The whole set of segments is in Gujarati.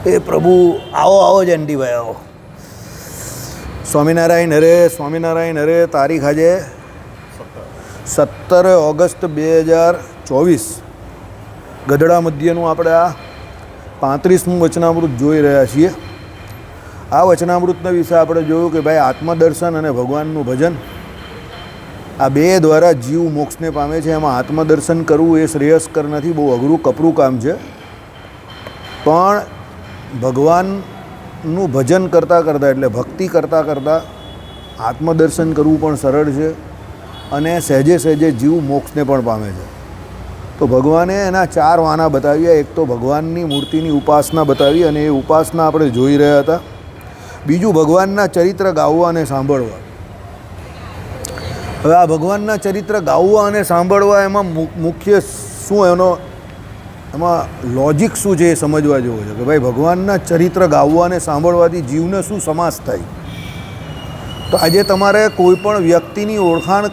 એ પ્રભુ આવો આવો જયંતિભાઈ આવો. સ્વામિનારાયણ હરે, સ્વામિનારાયણ હરે. તારીખ આજે 17 ઓગસ્ટ 2024. ગઢડા મધ્યનું આપણે આ 35મું વચનામૃત જોઈ રહ્યા છીએ. આ વચનામૃતના વિશે આપણે જોયું કે ભાઈ આત્મદર્શન અને ભગવાનનું ભજન આ બે દ્વારા જીવ મોક્ષને પામે છે. એમાં આત્મદર્શન કરવું એ શ્રેયસ્કર નથી, બહુ અઘરું કપરું કામ છે. પણ ભગવાનનું ભજન કરતાં કરતાં એટલે ભક્તિ કરતાં કરતાં આત્મદર્શન કરવું પણ સરળ છે અને સહેજે સહેજે જીવ મોક્ષને પણ પામે છે. તો ભગવાને એના 4 વાના બતાવ્યા. એક તો ભગવાનની મૂર્તિની ઉપાસના બતાવી અને એ ઉપાસના આપણે જોઈ રહ્યા હતા. બીજું ભગવાનના ચરિત્ર ગાવવા અને સાંભળવા. હવે આ ભગવાનના ચરિત્ર ગાવવા અને સાંભળવા એમાં મુખ્ય શું એમાં લોજિક શું છે એ સમજવા જેવો છે કે ભાઈ ભગવાનના ચરિત્ર ગાવવા અને સાંભળવાથી જીવને શું સમાસ થાય. તો આજે તમારે કોઈ પણ વ્યક્તિની ઓળખાણ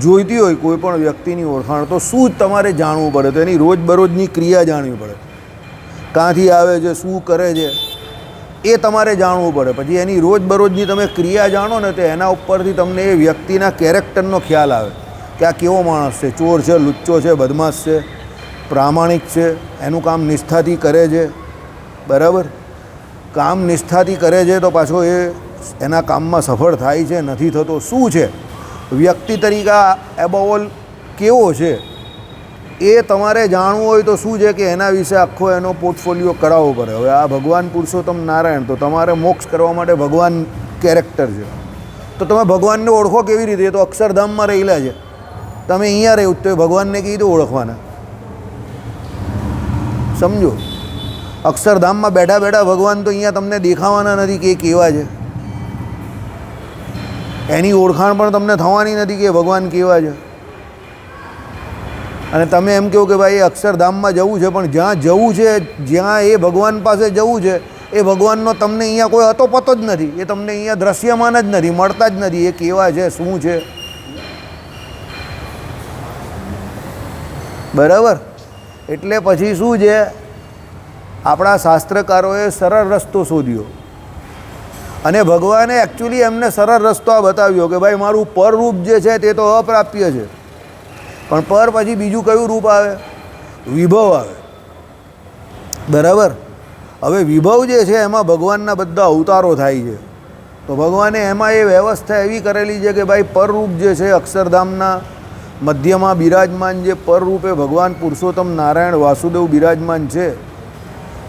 જોઈતી હોય, કોઈ પણ વ્યક્તિની ઓળખાણ, તો શું જ તમારે જાણવું પડે? તો એની રોજબરોજની ક્રિયા જાણવી પડે. ક્યાંથી આવે છે, શું કરે છે, એ તમારે જાણવું પડે. પછી એની રોજબરોજની તમે ક્રિયા જાણો ને તો એના ઉપરથી તમને એ વ્યક્તિના કેરેક્ટરનો ખ્યાલ આવે કે આ કેવો માણસ છે, ચોર છે, લુચ્ચો છે, બદમાશ છે, પ્રામાણિક છે, એનું કામ નિષ્ઠાથી કરે છે. બરાબર? કામ નિષ્ઠાથી કરે છે તો પાછો એ એના કામમાં સફળ થાય છે, નથી થતો, શું છે, વ્યક્તિ તરીકે એબોવ ઓલ કેવો છે, એ તમારે જાણવું હોય તો શું છે કે એના વિશે આખો એનો પોર્ટફોલિયો કરાવવો પડે. હવે આ ભગવાન પુરુષોત્તમ નારાયણ, તો તમારે મોક્ષ કરવા માટે ભગવાન કેરેક્ટર છે. તો તમે ભગવાનને ઓળખો કેવી રીતે? એ તો અક્ષરધામમાં રહેલા છે. તમે અહીંયા રહ્યું તો ભગવાનને કેવી રીતે ઓળખવાના? સમજો, અક્ષરધામમાં બેઠા બેઠા ભગવાન તો અહીંયા તમને દેખાવાના નથી કે એ કેવા છે. એની ઓળખાણ પણ તમને થવાની નથી કે ભગવાન કેવા છે. અને તમે એમ કહો કે ભાઈ અક્ષરધામમાં જવું છે, પણ જ્યાં જવું છે, જ્યાં એ ભગવાન પાસે જવું છે, એ ભગવાનનો તમને અહીંયા કોઈ અતો પતો જ નથી. એ તમને અહીંયા દ્રશ્યમાન જ નથી, મળતા જ નથી. એ કેવા છે, શું છે? બરાબર? એટલે પછી શું છે, આપણા શાસ્ત્રકારોએ સરળ રસ્તો શોધ્યો અને ભગવાને એકચ્યુઅલી એમને સરળ રસ્તો આ બતાવ્યો કે ભાઈ મારું પરરૂપ જે છે તે તો અપ્રાપ્ય છે, પણ પર પછી બીજું કયું રૂપ આવે? વિભવ આવે. બરાબર? હવે વિભવ જે છે એમાં ભગવાનના બધા અવતારો થાય છે. તો ભગવાને એમાં એ વ્યવસ્થા એવી કરેલી છે કે ભાઈ પરરૂપ જે છે અક્ષરધામના મધ્યમાં બિરાજમાન જે પરરૂપે ભગવાન પુરુષોત્તમ નારાયણ વાસુદેવ બિરાજમાન છે,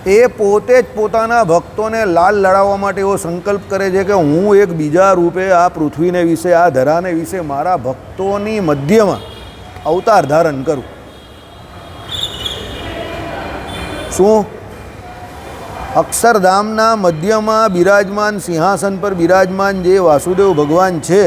એ પોતે જ પોતાના ભક્તોને લાલ લડાવવા માટે એવો સંકલ્પ કરે છે કે હું એક બીજા રૂપે આ પૃથ્વીને વિશે, આ ધરાને વિશે મારા ભક્તોની મધ્યમાં અવતાર ધારણ કરું. શું? અક્ષરધામના મધ્યમાં બિરાજમાન, સિંહાસન પર બિરાજમાન જે વાસુદેવ ભગવાન છે,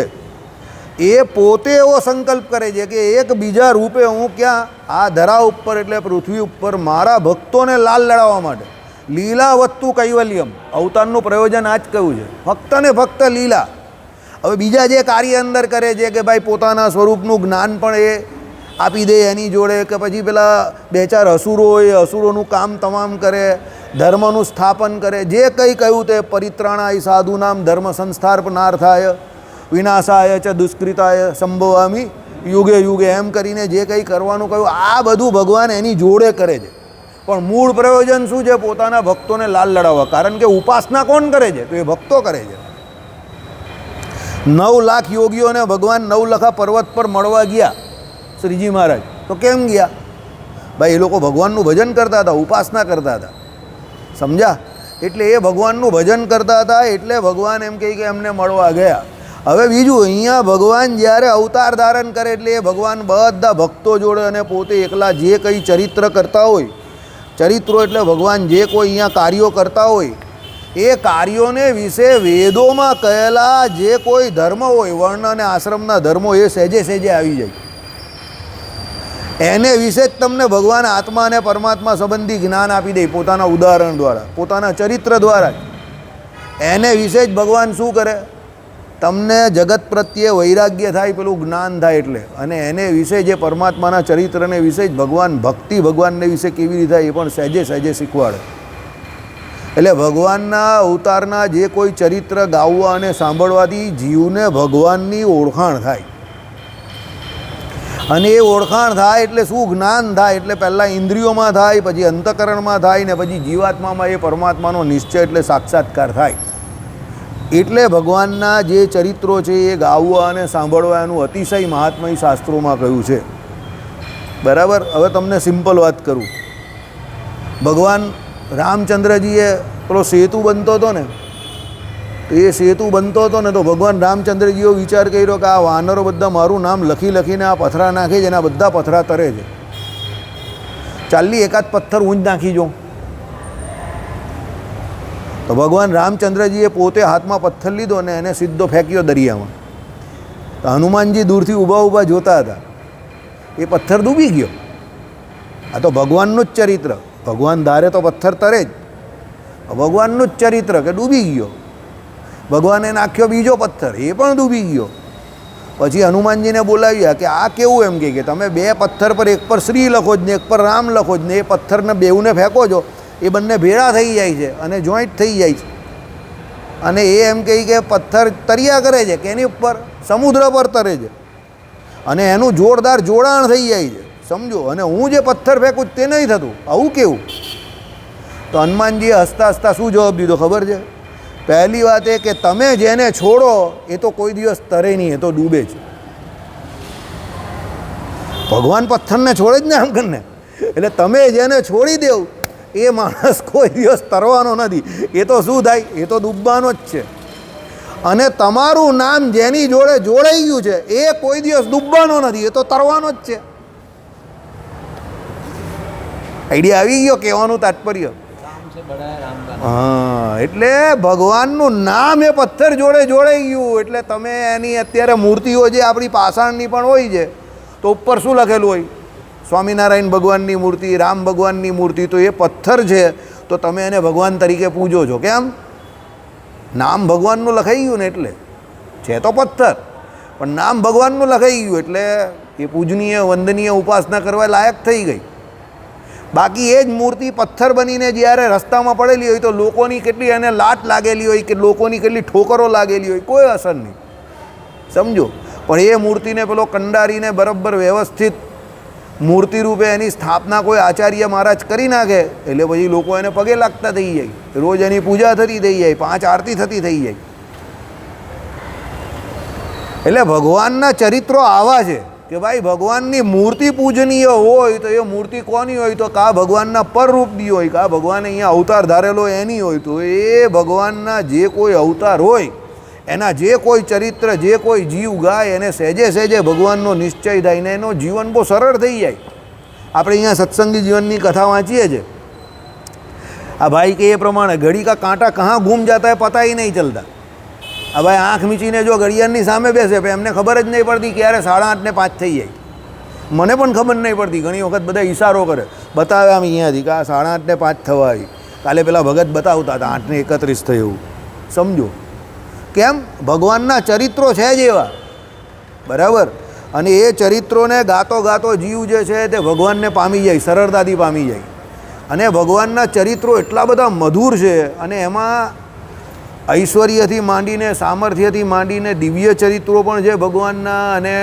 એ પોતે એવો સંકલ્પ કરે છે કે એક બીજા રૂપે હું ક્યાં આ ધરા ઉપર એટલે પૃથ્વી ઉપર મારા ભક્તોને લાલ લડાવવા માટે. લીલા વત્તુ કૈવલ્યમ, અવતારનું પ્રયોજન આ જ કહ્યું છે, ફક્ત ને ફક્ત લીલા. હવે બીજા જે કાર્ય અંદર કરે છે કે ભાઈ પોતાના સ્વરૂપનું જ્ઞાન પણ એ આપી દે એની જોડે, કે પછી પેલા 2-4 અસુરો હોય, અસુરોનું કામ તમામ કરે, ધર્મનું સ્થાપન કરે, જે કંઈ કહ્યું તે પરિત્રાણાય સાધુનામ ધર્મ સંસ્થાપનાર્થાય વિનાશાય ચ દુષ્કૃતાય સંભવામી યુગે યુગે, એમ કરીને જે કંઈ કરવાનું કહ્યું આ બધું ભગવાન એની જોડે કરે છે. પણ મૂળ પ્રયોજન શું છે? પોતાના ભક્તોને લાલ લડાવવા. કારણ કે ઉપાસના કોણ કરે છે? તો એ ભક્તો કરે છે. 9 લાખ યોગીઓને ભગવાન નવલખા પર્વત પર મળવા ગયા શ્રીજી મહારાજ. તો કેમ ગયા? ભાઈ એ લોકો ભગવાનનું ભજન કરતા હતા, ઉપાસના કરતા હતા. સમજ્યા? એટલે એ ભગવાનનું ભજન કરતા હતા એટલે ભગવાન એમ કહે કે એમને મળવા ગયા. હવે બીજું, અહીંયા ભગવાન જ્યારે અવતાર ધારણ કરે એટલે એ ભગવાન બધા ભક્તો જોડે અને પોતે એકલા જે કંઈ ચરિત્ર કરતા હોય, ચરિત્રો એટલે ભગવાન જે કોઈ અહીંયા કાર્યો કરતા હોય, એ કાર્યોને વિશે વેદોમાં કહેલા જે કોઈ ધર્મ હોય, વર્ણ અને આશ્રમના ધર્મો, એ સહેજે સહેજે આવી જાય. એને વિશે જ તમને ભગવાન આત્મા અને પરમાત્મા સંબંધી જ્ઞાન આપી દે પોતાના ઉદાહરણ દ્વારા, પોતાના ચરિત્ર દ્વારા જ. એને વિશે જ ભગવાન શું કરે? તમને જગત પ્રત્યે વૈરાગ્ય થાય, પેલું જ્ઞાન થાય એટલે. અને એને વિશે જે પરમાત્માના ચરિત્રને વિશે જ ભગવાન ભક્તિ, ભગવાનને વિશે કેવી રીતે થાય એ પણ સહેજે સહેજે શીખવાડે. એટલે ભગવાનના અવતારના જે કોઈ ચરિત્ર ગાવવા અને સાંભળવાથી જીવને ભગવાનની ઓળખાણ થાય. અને એ ઓળખાણ થાય એટલે શું? જ્ઞાન થાય. એટલે પહેલાં ઇન્દ્રિયોમાં થાય, પછી અંતઃકરણમાં થાય, ને પછી જીવાત્મામાં એ પરમાત્માનો નિશ્ચય એટલે સાક્ષાત્કાર થાય. એટલે ભગવાનના જે ચરિત્રો છે એ ગાવવા અને સાંભળવા એનું અતિશય મહાત્મય શાસ્ત્રોમાં કહ્યું છે. બરાબર. હવે તમને સિમ્પલ વાત કરું. ભગવાન રામચંદ્રજીએ પેલો સેતુ બનતો હતો ને, તો એ સેતુ બનતો હતો ને તો ભગવાન રામચંદ્રજીએ વિચાર કર્યો કે આ વાનરો બધા મારું નામ લખી લખીને આ પથરા નાખે છે, એના બધા પથરા તરે છે, ચાલી એકાદ પથ્થર ઊંચ નાખી જો. તો ભગવાન રામચંદ્રજીએ પોતે હાથમાં પથ્થર લીધો ને એને સીધો ફેંક્યો દરિયામાં. તો હનુમાનજી દૂરથી ઊભા ઊભા જોતા હતા. એ પથ્થર ડૂબી ગયો. આ તો ભગવાનનું જ ચરિત્ર. ભગવાન ધારે તો પથ્થર તરે જ. ભગવાનનું જ ચરિત્ર કે ડૂબી ગયો. ભગવાને નાખ્યો બીજો પથ્થર, એ પણ ડૂબી ગયો. પછી હનુમાનજીને બોલાવ્યા કે આ કેવું? એમ કે તમે બે પથ્થર પર એક પર શ્રી લખો જ ને એક પર રામ લખો જ ને એ પથ્થરને બેઉને ફેંકો છો, એ બંને ભેળા થઈ જાય છે અને જોઈન્ટ થઈ જાય છે. અને એ એમ કહે કે પથ્થર તર્યા કરે છે કે એની ઉપર સમુદ્ર પર તરે છે અને એનું જોરદાર જોડાણ થઈ જાય છે, સમજો. અને હું જે પથ્થર ફેંકું તે નહીં થતું. આવું કેવું? તો હનુમાનજીએ હસતા હસતા શું જવાબ દીધો ખબર છે? પહેલી વાત એ કે તમે જેને છોડો એ તો કોઈ દિવસ તરે નહીં, એ તો ડૂબે છે. ભગવાન પથ્થરને છોડે જ ને આમ કરીને. એટલે તમે જેને છોડી દેવ એ માણસ કોઈ દિવસ તરવાનો નથી. એ તો શું થાય? એ તો ડૂબવાનો જ છે. અને તમારું નામ જેની જોડે જોડાઈ ગયું છે એ કોઈ દિવસ ડૂબવાનો નથી, એ તો તરવાનો જ છે. આઈડિયા આવી ગયો કહેવાનું તાત્પર્ય? હા. એટલે ભગવાનનું નામ એ પથ્થર જોડે જોડાઈ ગયું. એટલે તમે એની અત્યારે મૂર્તિઓ જે આપણી પાષાણની પણ હોય છે તો ઉપર શું લખેલું હોય? સ્વામિનારાયણ ભગવાનની મૂર્તિ, રામ ભગવાનની મૂર્તિ. તો એ પથ્થર છે તો તમે એને ભગવાન તરીકે પૂજો છો. કેમ? નામ ભગવાનનું લખાઈ ગયું ને એટલે. છે તો પથ્થર પણ નામ ભગવાનનું લખાઈ ગયું એટલે એ પૂજનીય વંદનીય ઉપાસના કરવા લાયક થઈ ગઈ. બાકી એ જ મૂર્તિ પથ્થર બનીને જ્યારે રસ્તામાં પડેલી હોય તો લોકોની કેટલી એને લાટ લાગેલી હોય કે લોકોની કેટલી ઠોકરો લાગેલી હોય, કોઈ અસર નહીં, સમજો. પણ એ મૂર્તિને પેલો કંડારીને બરાબર વ્યવસ્થિત મૂર્તિ રૂપે એની સ્થાપના કોઈ આચાર્ય મહારાજ કરી નાખે એટલે પછી લોકો એને પગે લાગતા થઈ જાય, રોજ એની પૂજા થતી થઈ જાય, 5 આરતી થતી થઈ જાય. એટલે ભગવાનના ચરિત્રો આવા છે કે ભાઈ ભગવાનની મૂર્તિ પૂજનીય હોય તો એ મૂર્તિ કોની હોય? તો કા ભગવાનના પરરૂપની હોય, કા ભગવાને અહીંયા અવતાર ધારેલો એની હોય. તો એ ભગવાનના જે કોઈ અવતાર હોય એના જે કોઈ ચરિત્ર જે કોઈ જીવ ગાય એને સહેજે સહેજે ભગવાનનો નિશ્ચય થાય ને એનો જીવન બહુ સરળ થઈ જાય. આપણે અહીંયા સત્સંગી જીવનની કથા વાંચીએ છીએ. આ ભાઈ કે એ પ્રમાણે ઘડી કા કાંટા કहाँ ઘૂમ જાતા है पता ही नहीं चलता. આ ભાઈ આંખ મીચીને જો ઘડિયાળની સામે બેસે પણ એમને ખબર જ નહીં પડતી ક્યારે 8:30 ને 5 થઈ જાય. મને પણ ખબર નહીં પડતી. ઘણી વખત બધા ઈશારો કરે, બતાવે આમ અહીંયાથી કે આ 8:30 ને 5 થવા આવી. કાલે પેલા ભગત બતાવતા હતા 8 ને 31 થયું, સમજો. કેમ? ભગવાનના ચરિત્રો છે જ એવા, બરાબર. અને એ ચરિત્રોને ગાતો ગાતો જીવ જે છે તે ભગવાનને પામી જાય, સરળતાથી પામી જાય. અને ભગવાનના ચરિત્રો એટલા બધા મધુર છે અને એમાં ઐશ્વર્યથી માંડીને સામર્થ્યથી માંડીને દિવ્ય ચરિત્રો પણ છે ભગવાનના, અને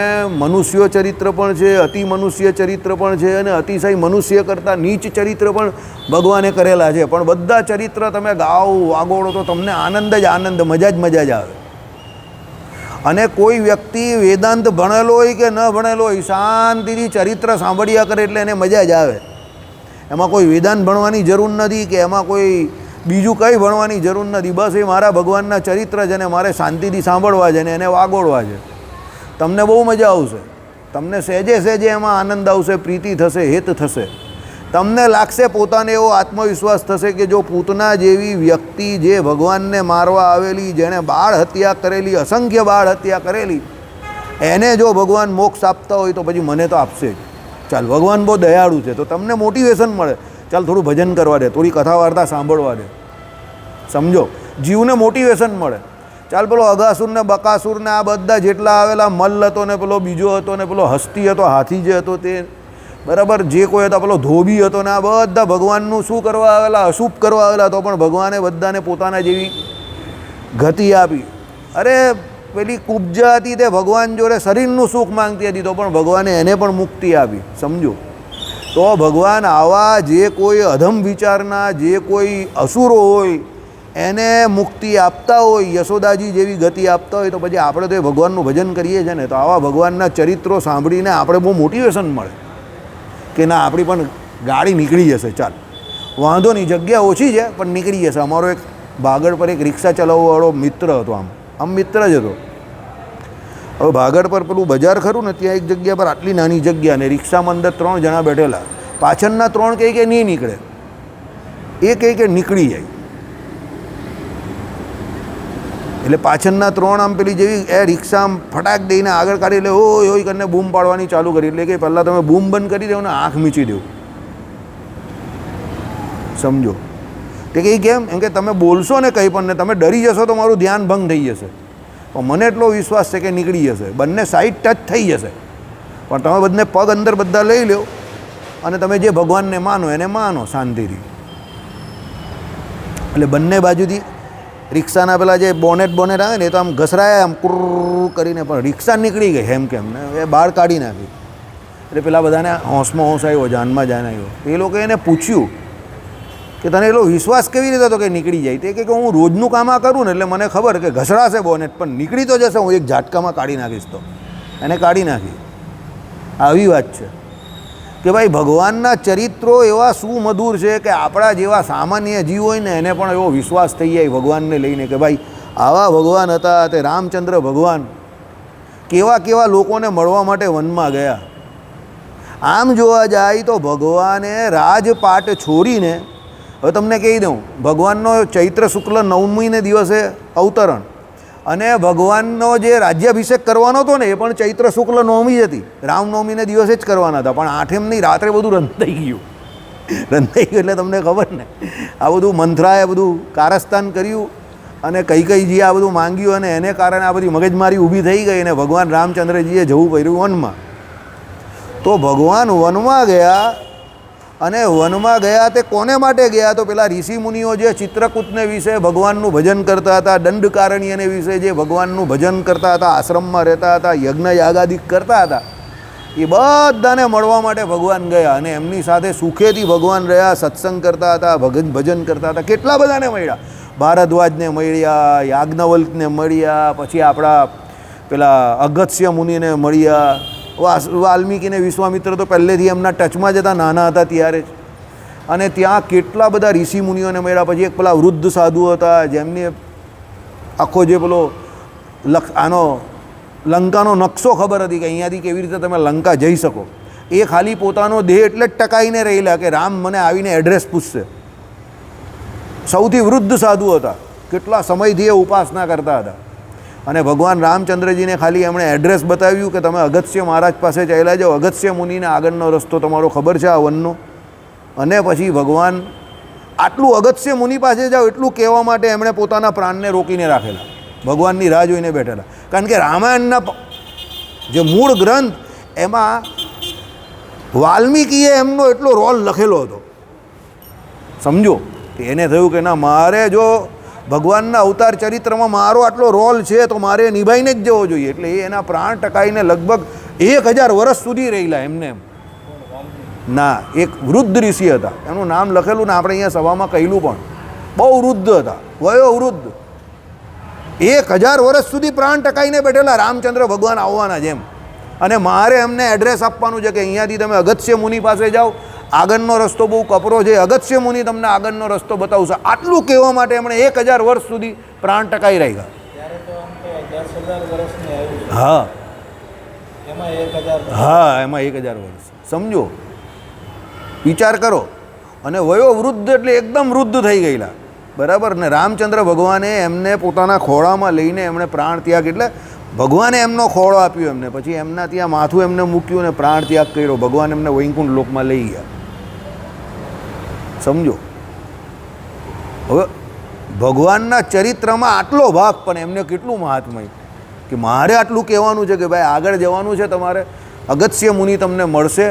મનુષ્ય ચરિત્ર પણ છે, અતિ મનુષ્ય ચરિત્ર પણ છે, અને અતિશય મનુષ્ય કરતાં નીચ ચરિત્ર પણ ભગવાને કરેલા છે. પણ બધા ચરિત્ર તમે ગાઓ વાગોળો તો તમને આનંદ જ આનંદ, મજા જ આવે. અને કોઈ વ્યક્તિ વેદાંત ભણેલો હોય કે ન ભણેલો હોય શાંતિથી ચરિત્ર સાંભળ્યા કરે એટલે એને મજા જ આવે. એમાં કોઈ વેદાંત ભણવાની જરૂર નથી કે એમાં કોઈ બીજું કંઈ ભણવાની જરૂર નથી. બસ એ મારા ભગવાનના ચરિત્ર છે ને મારે શાંતિથી સાંભળવા છે ને એને વાગોળવા છે. તમને બહુ મજા આવશે, તમને સહેજે સહેજે એમાં આનંદ આવશે, પ્રીતિ થશે, હેત થશે. તમને લાગશે પોતાને એવો આત્મવિશ્વાસ થશે કે જો પૂતના જેવી વ્યક્તિ જે ભગવાનને મારવા આવેલી, જેણે બાળ હત્યા કરેલી, અસંખ્ય બાળ હત્યા કરેલી, એને જો ભગવાન મોક્ષ આપતા હોય તો પછી મને તો આપશે જ. ચાલ, ભગવાન બહુ દયાળુ છે તો તમને મોટિવેશન મળે. ચાલ થોડું ભજન કરવા દે, થોડી કથા વાર્તા સાંભળવા દે, સમજો. જીવને મોટિવેશન મળે. ચાલ પેલો અગાસુર ને બકાસુર ને આ બધા જેટલા આવેલા, મલ્લ હતો ને પેલો બીજો હતો ને પેલો હસ્તી હતો, હાથી જે હતો તે, બરાબર, જે કોઈ હતા, પેલો ધોબી હતો ને આ બધા ભગવાનનું શું કરવા આવેલા, અશુભ કરવા આવેલા, તો પણ ભગવાને બધાને પોતાના જેવી ગતિ આપી. અરે પેલી કુબ્જા હતી તે ભગવાન જોડે શરીરનું સુખ માંગતી હતી, તો પણ ભગવાને એને પણ મુક્તિ આપી. સમજો, તો ભગવાન આવા જે કોઈ અધમ વિચારના, જે કોઈ અસુરો હોય એને મુક્તિ આપતા હોય, યશોદાજી જેવી ગતિ આપતા હોય, તો પછી આપણે તો એ ભગવાનનું ભજન કરીએ છીએ ને, તો આવા ભગવાનના ચરિત્રો સાંભળીને આપણે બહુ મોટિવેશન મળે કે ના, આપણી પણ ગાડી નીકળી જશે, ચાલ વાંધો નહીં, જગ્યા ઓછી છે પણ નીકળી જશે. અમારો એક ભાગળ પર એક રિક્ષા ચલાવવાવાળો મિત્ર હતો, આમ મિત્ર જ હતો. હવે ભાગળ પર પેલું બજાર ખરું ને, ત્યાં એક જગ્યા પર આટલી નાની જગ્યા ને રિક્ષામાં અંદર 3 જણા બેઠેલા, પાછળના 3 કહે કે નહીં નીકળે, એ કહે કે નીકળી જાય. એટલે પાછળના 3 આમ પેલી જેવી એ રિક્ષા આમ ફટાક દઈને આગળ કાઢી, એટલે ઓય ઓય કરીને બૂમ પાડવાની ચાલુ કરી. એટલે કે પહેલાં તમે બૂમ બંધ કરી દો ને આંખ મીચી દો. સમજો, તે કંઈ કેમ? એમ કે તમે બોલશો ને કંઈ પણ ને તમે ડરી જશો તો મારું ધ્યાન ભંગ થઈ જશે. પણ મને એટલો વિશ્વાસ છે કે નીકળી જશે, બંને સાઈડ ટચ થઈ જશે. પણ તમે બંને પગ અંદર બધા લઈ લો અને તમે જે ભગવાનને માનો એને માનો શાંતિથી. એટલે બંને બાજુથી રિક્ષાના પેલા જે બોનેટ આવે ને, એ તો આમ ઘસરાયા આમ કુર કરીને, પણ રિક્ષા નીકળી ગઈ એમ કેમ ને એ બહાર કાઢી નાખી. એટલે પેલા બધાને હોંશમાં હોંશ આવ્યો, જાનમાં જાન આવ્યો. એ લોકો એને પૂછ્યું કે તને એટલો વિશ્વાસ કેવી રીતે હતો કે નીકળી જાય? તે કે હું રોજનું કામ આ કરું ને એટલે મને ખબર કે ઘસડાશે બોનેટ પણ નીકળી તો જશે, હું એક ઝાટકામાં કાઢી નાખીશ. તો એને કાઢી નાખી. આવી વાત છે કે ભાઈ ભગવાનના ચરિત્રો એવા સુમધુર છે કે આપણા જેવા સામાન્ય જીવ હોય ને એને પણ એવો વિશ્વાસ થઈ જાય ભગવાનને લઈને કે ભાઈ આવા ભગવાન હતા. તે રામચંદ્ર ભગવાન કેવા કેવા લોકોને મળવા માટે વનમાં ગયા. આમ જોવા જાય તો ભગવાને રાજપાટ છોડીને, હવે તમને કહી દઉં, ભગવાનનો ચૈત્ર શુક્લ 9મીને દિવસે અવતરણ અને ભગવાનનો જે રાજ્યાભિષેક કરવાનો હતો ને એ પણ ચૈત્ર શુક્લ 9મી જ હતી. રામનવમીને દિવસે જ કરવાના હતા, પણ 8મની રાત્રે બધું રંધાઈ ગયું. એટલે તમને ખબર ને, આ બધું મંથરાએ બધું કારસ્તાન કર્યું અને કઈ આ બધું માંગ્યું અને એને કારણે આ બધી મગજમારી ઊભી થઈ ગઈ અને ભગવાન રામચંદ્રજીએ જવું પડ્યું વનમાં. તો ભગવાન વનમાં ગયા અને વનમાં ગયા તે કોને માટે ગયા? તો પેલા ઋષિ મુનિઓ જે ચિત્રકૂટને વિશે ભગવાનનું ભજન કરતા હતા, દંડકારણ્યને વિશે જે ભગવાનનું ભજન કરતા હતા, આશ્રમમાં રહેતા હતા, યજ્ઞ યાગાદિક કરતા હતા, એ બધાને મળવા માટે ભગવાન ગયા અને એમની સાથે સુખેથી ભગવાન રહ્યા, સત્સંગ કરતા હતા, ભજન કરતા હતા. કેટલા બધાને મળ્યા, ભારદ્વાજને મળ્યા, યાજ્ઞવલ્કને મળ્યા, પછી આપણા પેલા અગસ્ત્ય મુનિને મળ્યા, વાલ્મીકીને વિશ્વામિત્ર તો પહેલેથી એમના ટચમાં જ હતા, નાના હતા ત્યારે જ. અને ત્યાં કેટલા બધા ઋષિ મુનિઓને મળ્યા. પછી એક પેલા વૃદ્ધ સાધુ હતા જેમની આખો જે પેલો આનો લંકાનો નકશો ખબર હતી કે અહીંયાથી કેવી રીતે તમે લંકા જઈ શકો. એ ખાલી પોતાનો દેહ એટલે જ ટકાઈને રહેલા કે રામ મને આવીને એડ્રેસ પૂછશે. સૌથી વૃદ્ધ સાધુ હતા, કેટલા સમયથી એ ઉપાસના કરતા હતા. અને ભગવાન રામચંદ્રજીને ખાલી એમણે એડ્રેસ બતાવ્યું કે તમે અગસ્ત્ય મહારાજ પાસે ચાલ્યા જાઓ, અગસ્ત્ય મુનિને આગળનો રસ્તો તમારો ખબર છે આ વનનો. અને પછી ભગવાન આટલું અગસ્ત્ય મુનિ પાસે જાઓ એટલું કહેવા માટે એમણે પોતાના પ્રાણને રોકીને રાખેલા, ભગવાનની રાહ જોઈને બેઠેલા. કારણ કે રામાયણના જે મૂળ ગ્રંથ એમાં વાલ્મીકીએ એમનો એટલો રોલ લખેલો હતો. સમજો, એને થયું કે ના, મારે જો ભગવાનના અવતાર ચરિત્રમાં મારો આટલો રોલ છે તો મારે નિભાઈને જ જવો જોઈએ. એટલે એ એના પ્રાણ ટકાઈને લગભગ 1000 વર્ષ સુધી રહેલા એમને એમ. ના, એક વૃદ્ધ ઋષિ હતા, એનું નામ લખેલું ને આપણે અહીંયા સભામાં કહેલું પણ. બહુ વૃદ્ધ હતા, વયો વૃદ્ધ, 1000 વર્ષ સુધી પ્રાણ ટકાઈને બેઠેલા રામચંદ્ર ભગવાન આવવાના જેમ. અને મારે એમને એડ્રેસ આપવાનું છે કે અહીંયાથી તમે અગસ્ત્ય મુનિ પાસે જાઓ, આગળનો રસ્તો બહુ કપરો છે, અગસ્ત્ય મુનિ તમને આગળનો રસ્તો બતાવશે. આટલું કહેવા માટે એમણે 1000 વર્ષ સુધી પ્રાણ ટકાઈ રહ્યા. હા હા, એમાં 1000 વર્ષ. સમજો, વિચાર કરો. અને વયો વૃદ્ધ એટલે એકદમ વૃદ્ધ થઈ ગયેલા, બરાબર ને. રામચંદ્ર ભગવાને એમને પોતાના ખોળામાં લઈને એમણે પ્રાણ ત્યાગ, એટલે ભગવાને એમનો ખોળો આપ્યો એમને, પછી એમના ત્યાં માથું એમને મૂક્યું અને પ્રાણ ત્યાગ કર્યો. ભગવાન એમને વૈકુંઠ લોકમાં લઈ ગયા. સમજો, હવે ભગવાનના ચરિત્રમાં આટલો ભાગ, પણ એમને કેટલું મહાત્મય કે મારે આટલું કહેવાનું છે કે ભાઈ આગળ જવાનું છે તમારે, અગસ્ત્ય મુનિ તમને મળશે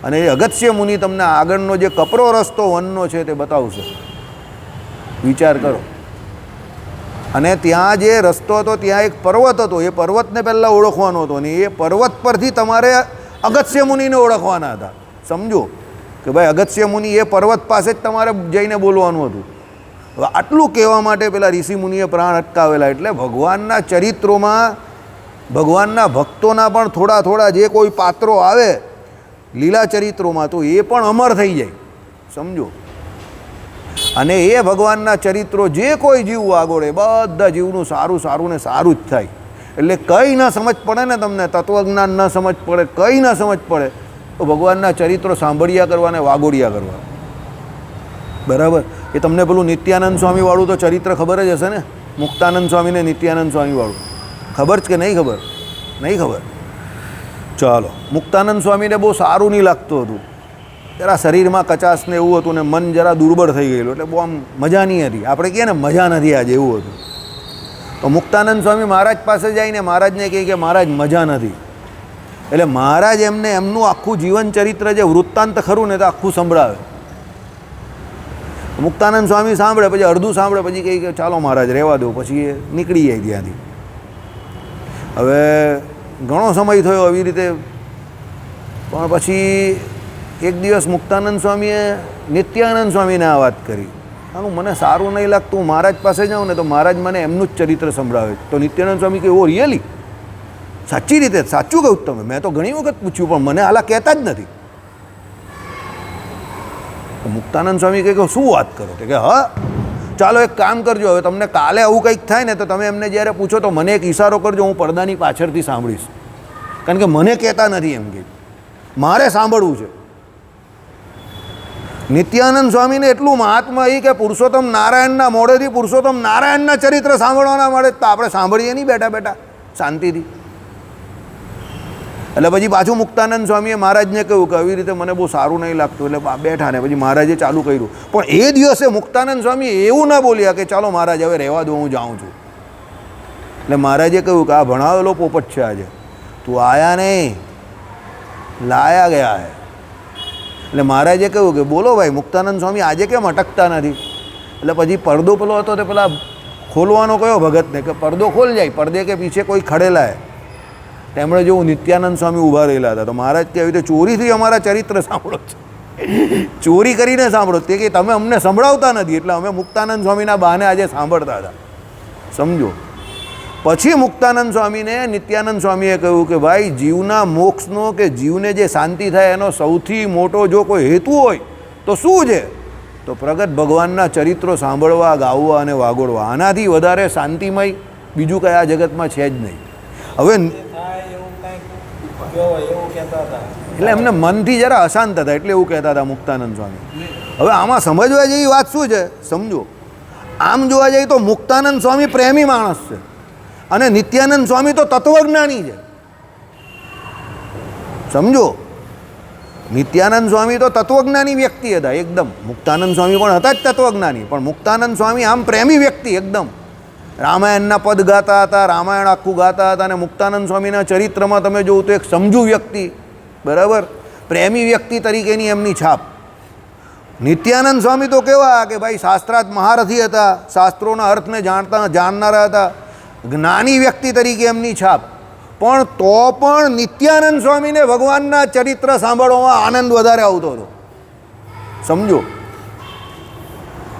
અને એ અગસ્ત્ય મુનિ તમને આગળનો જે કપરો રસ્તો વનનો છે તે બતાવશે. વિચાર કરો. અને ત્યાં જે રસ્તો હતો ત્યાં એક પર્વત હતો, એ પર્વતને પહેલાં ઓળખવાનો હતો, અને એ પર્વત પરથી તમારે અગસ્ત્ય મુનિને ઓળખવાના હતા. સમજો કે ભાઈ અગસ્ત્ય મુનિ એ પર્વત પાસે જ તમારે જઈને બોલવાનું હતું. હવે આટલું કહેવા માટે પેલા ઋષિ મુનિએ પ્રાણ અટકાવેલા. એટલે ભગવાનના ચરિત્રોમાં ભગવાનના ભક્તોના પણ થોડા થોડા જે કોઈ પાત્રો આવે લીલા ચરિત્રોમાં તો એ પણ અમર થઈ જાય. સમજો. અને એ ભગવાનના ચરિત્રો જે કોઈ જીવ વાગોળે બધા જીવનું સારું સારું ને સારું જ થાય. એટલે કંઈ ન સમજ પડે ને તમને, તત્વજ્ઞાન ન સમજ પડે, કંઈ ન સમજ પડે તો ભગવાનના ચરિત્રો સાંભળ્યા કરવા ને વાગોળ્યા કરવા. બરાબર. એ તમને પેલું નિત્યાનંદ સ્વામીવાળું તો ચરિત્ર ખબર જ હશે ને, મુક્તાનંદ સ્વામી ને નિત્યાનંદ સ્વામીવાળું ખબર જ કે નહીં ખબર? નહીં ખબર. ચાલો. મુક્તાનંદ સ્વામીને બહુ સારું નહીં લાગતું હતું, જરા શરીરમાં કચાશ ને એવું હતું, ને મન જરા દુર્બળ થઈ ગયેલું, એટલે બહુ આમ મજા નહીં હતી. આપણે કહીએ ને મજા નથી આજે, એવું હતું. તો મુક્તાનંદ સ્વામી મહારાજ પાસે જઈને મહારાજને કહે કે મહારાજ મજા નથી. એટલે મહારાજ એમને એમનું આખું જીવન ચરિત્ર જે વૃત્તાંત ખરું ને તો આખું સંભળાવે. મુક્તાનંદ સ્વામી સાંભળે, પછી અડધું સાંભળે, પછી કહે કે ચાલો મહારાજ રહેવા દો, પછી એ નીકળી જાય ત્યાંથી. હવે ઘણો સમય થયો આવી રીતે, પણ પછી એક દિવસ મુક્તાનંદ સ્વામીએ નિત્યાનંદ સ્વામીને આ વાત કરી. આનું મને સારું નહીં લાગતું, મહારાજ પાસે જાઉં ને તો મહારાજ મને એમનું જ ચરિત્ર સંભળાવે. તો નિત્યાનંદ સ્વામી કહે ઓ રિયલી? સાચી રીતે? સાચું કહું તમે? મેં તો ઘણી વખત પૂછ્યું પણ મને આલા કહેતા જ નથી. તો મુક્તાનંદ સ્વામી કહે કે શું વાત કરો? કે હા ચાલો એક કામ કરજો, હવે તમને કાલે આવું કંઈક થાય ને તો તમે એમને જ્યારે પૂછો તો મને એક ઈશારો કરજો, હું પડદાની પાછળથી સાંભળીશ, કારણ કે મને કહેતા નથી એમ કે મારે સાંભળવું છે. નિત્યાનંદ સ્વામીને એટલું મહાત્મા એ કે પુરુષોત્તમ નારાયણના મોઢેથી પુરુષોત્તમ નારાયણના ચરિત્ર સાંભળવાના મળે તો આપણે સાંભળીએ નહીં બેઠા બેઠા શાંતિથી. એટલે પછી પાછું મુક્તાનંદ સ્વામીએ મહારાજને કહ્યું કે આવી રીતે મને બહુ સારું નહીં લાગતું, એટલે બેઠા ને પછી મહારાજે ચાલુ કર્યું. પણ એ દિવસે મુક્તાનંદ સ્વામી એવું ના બોલ્યા કે ચાલો મહારાજ હવે રહેવા દો, હું જાઉં છું. એટલે મહારાજે કહ્યું કે આ ભણાવેલો પોપટ છે, આજે તું આયા નહીં લાયા ગયા હે. એટલે મહારાજે કહ્યું કે બોલો ભાઈ મુક્તાનંદ સ્વામી આજે કેમ અટકતા નથી? એટલે પછી પડદો પેલો હતો તે પેલા ખોલવાનો કયો ભગતને કે પડદો ખોલ જાય, પડદે કે પીછે કોઈ ખડેલા હે. તેમણે જેવું નિત્યાનંદ સ્વામી ઊભા રહેલા હતા. તો મહારાજ કે આવી રીતે ચોરીથી અમારા ચરિત્ર સાંભળો છો, ચોરી કરીને સાંભળો. તે કે તમે અમને સંભળાવતા નથી, એટલે અમે મુક્તાનંદ સ્વામીના બહાને આજે સાંભળતા હતા. સમજો. પછી મુક્તાનંદ સ્વામીને નિત્યાનંદ સ્વામીએ કહ્યું કે ભાઈ જીવના મોક્ષનો કે જીવને જે શાંતિ થાય એનો સૌથી મોટો જો કોઈ હેતુ હોય તો શું છે? તો પ્રગટ ભગવાનના ચરિત્રો સાંભળવા, ગાવવા અને વાગોળવા. આનાથી વધારે શાંતિમય બીજું કંઈ આ જગતમાં છે જ નહીં. હવે એટલે એમને મનથી જરા અશાંત હતા એટલે એવું કહેતા હતા મુક્તાનંદ સ્વામી. હવે આમાં સમજવા જેવી વાત શું છે? સમજો. આમ જોવા જઈએ તો મુક્તાનંદ સ્વામી પ્રેમી માણસ છે અને નિત્યાનંદ સ્વામી તો તત્વજ્ઞાની છે. સમજો. નિત્યાનંદ સ્વામી તો તત્વજ્ઞાની વ્યક્તિ હતા એકદમ. મુક્તાનંદ સ્વામી પણ હતા જ તત્વજ્ઞાની, પણ મુક્તાનંદ સ્વામી આમ પ્રેમી વ્યક્તિ એકદમ. રામાયણના પદ ગાતા હતા, રામાયણ આખું ગાતા હતા. અને મુક્તાનંદ સ્વામીના ચરિત્રમાં તમે જોવું તો એક સમજુ વ્યક્તિ, બરાબર, પ્રેમી વ્યક્તિ તરીકેની એમની છાપ. નિત્યાનંદ સ્વામી તો કેવા કે ભાઈ શાસ્ત્રાર્થ મહારથી હતા, શાસ્ત્રોના અર્થને જાણનારા હતા, જ્ઞાની વ્યક્તિ તરીકે એમની છાપ. પણ તો પણ નિત્યાનંદ સ્વામીને ભગવાનના ચરિત્ર સાંભળવામાં આનંદ વધારે આવતો હતો. સમજો.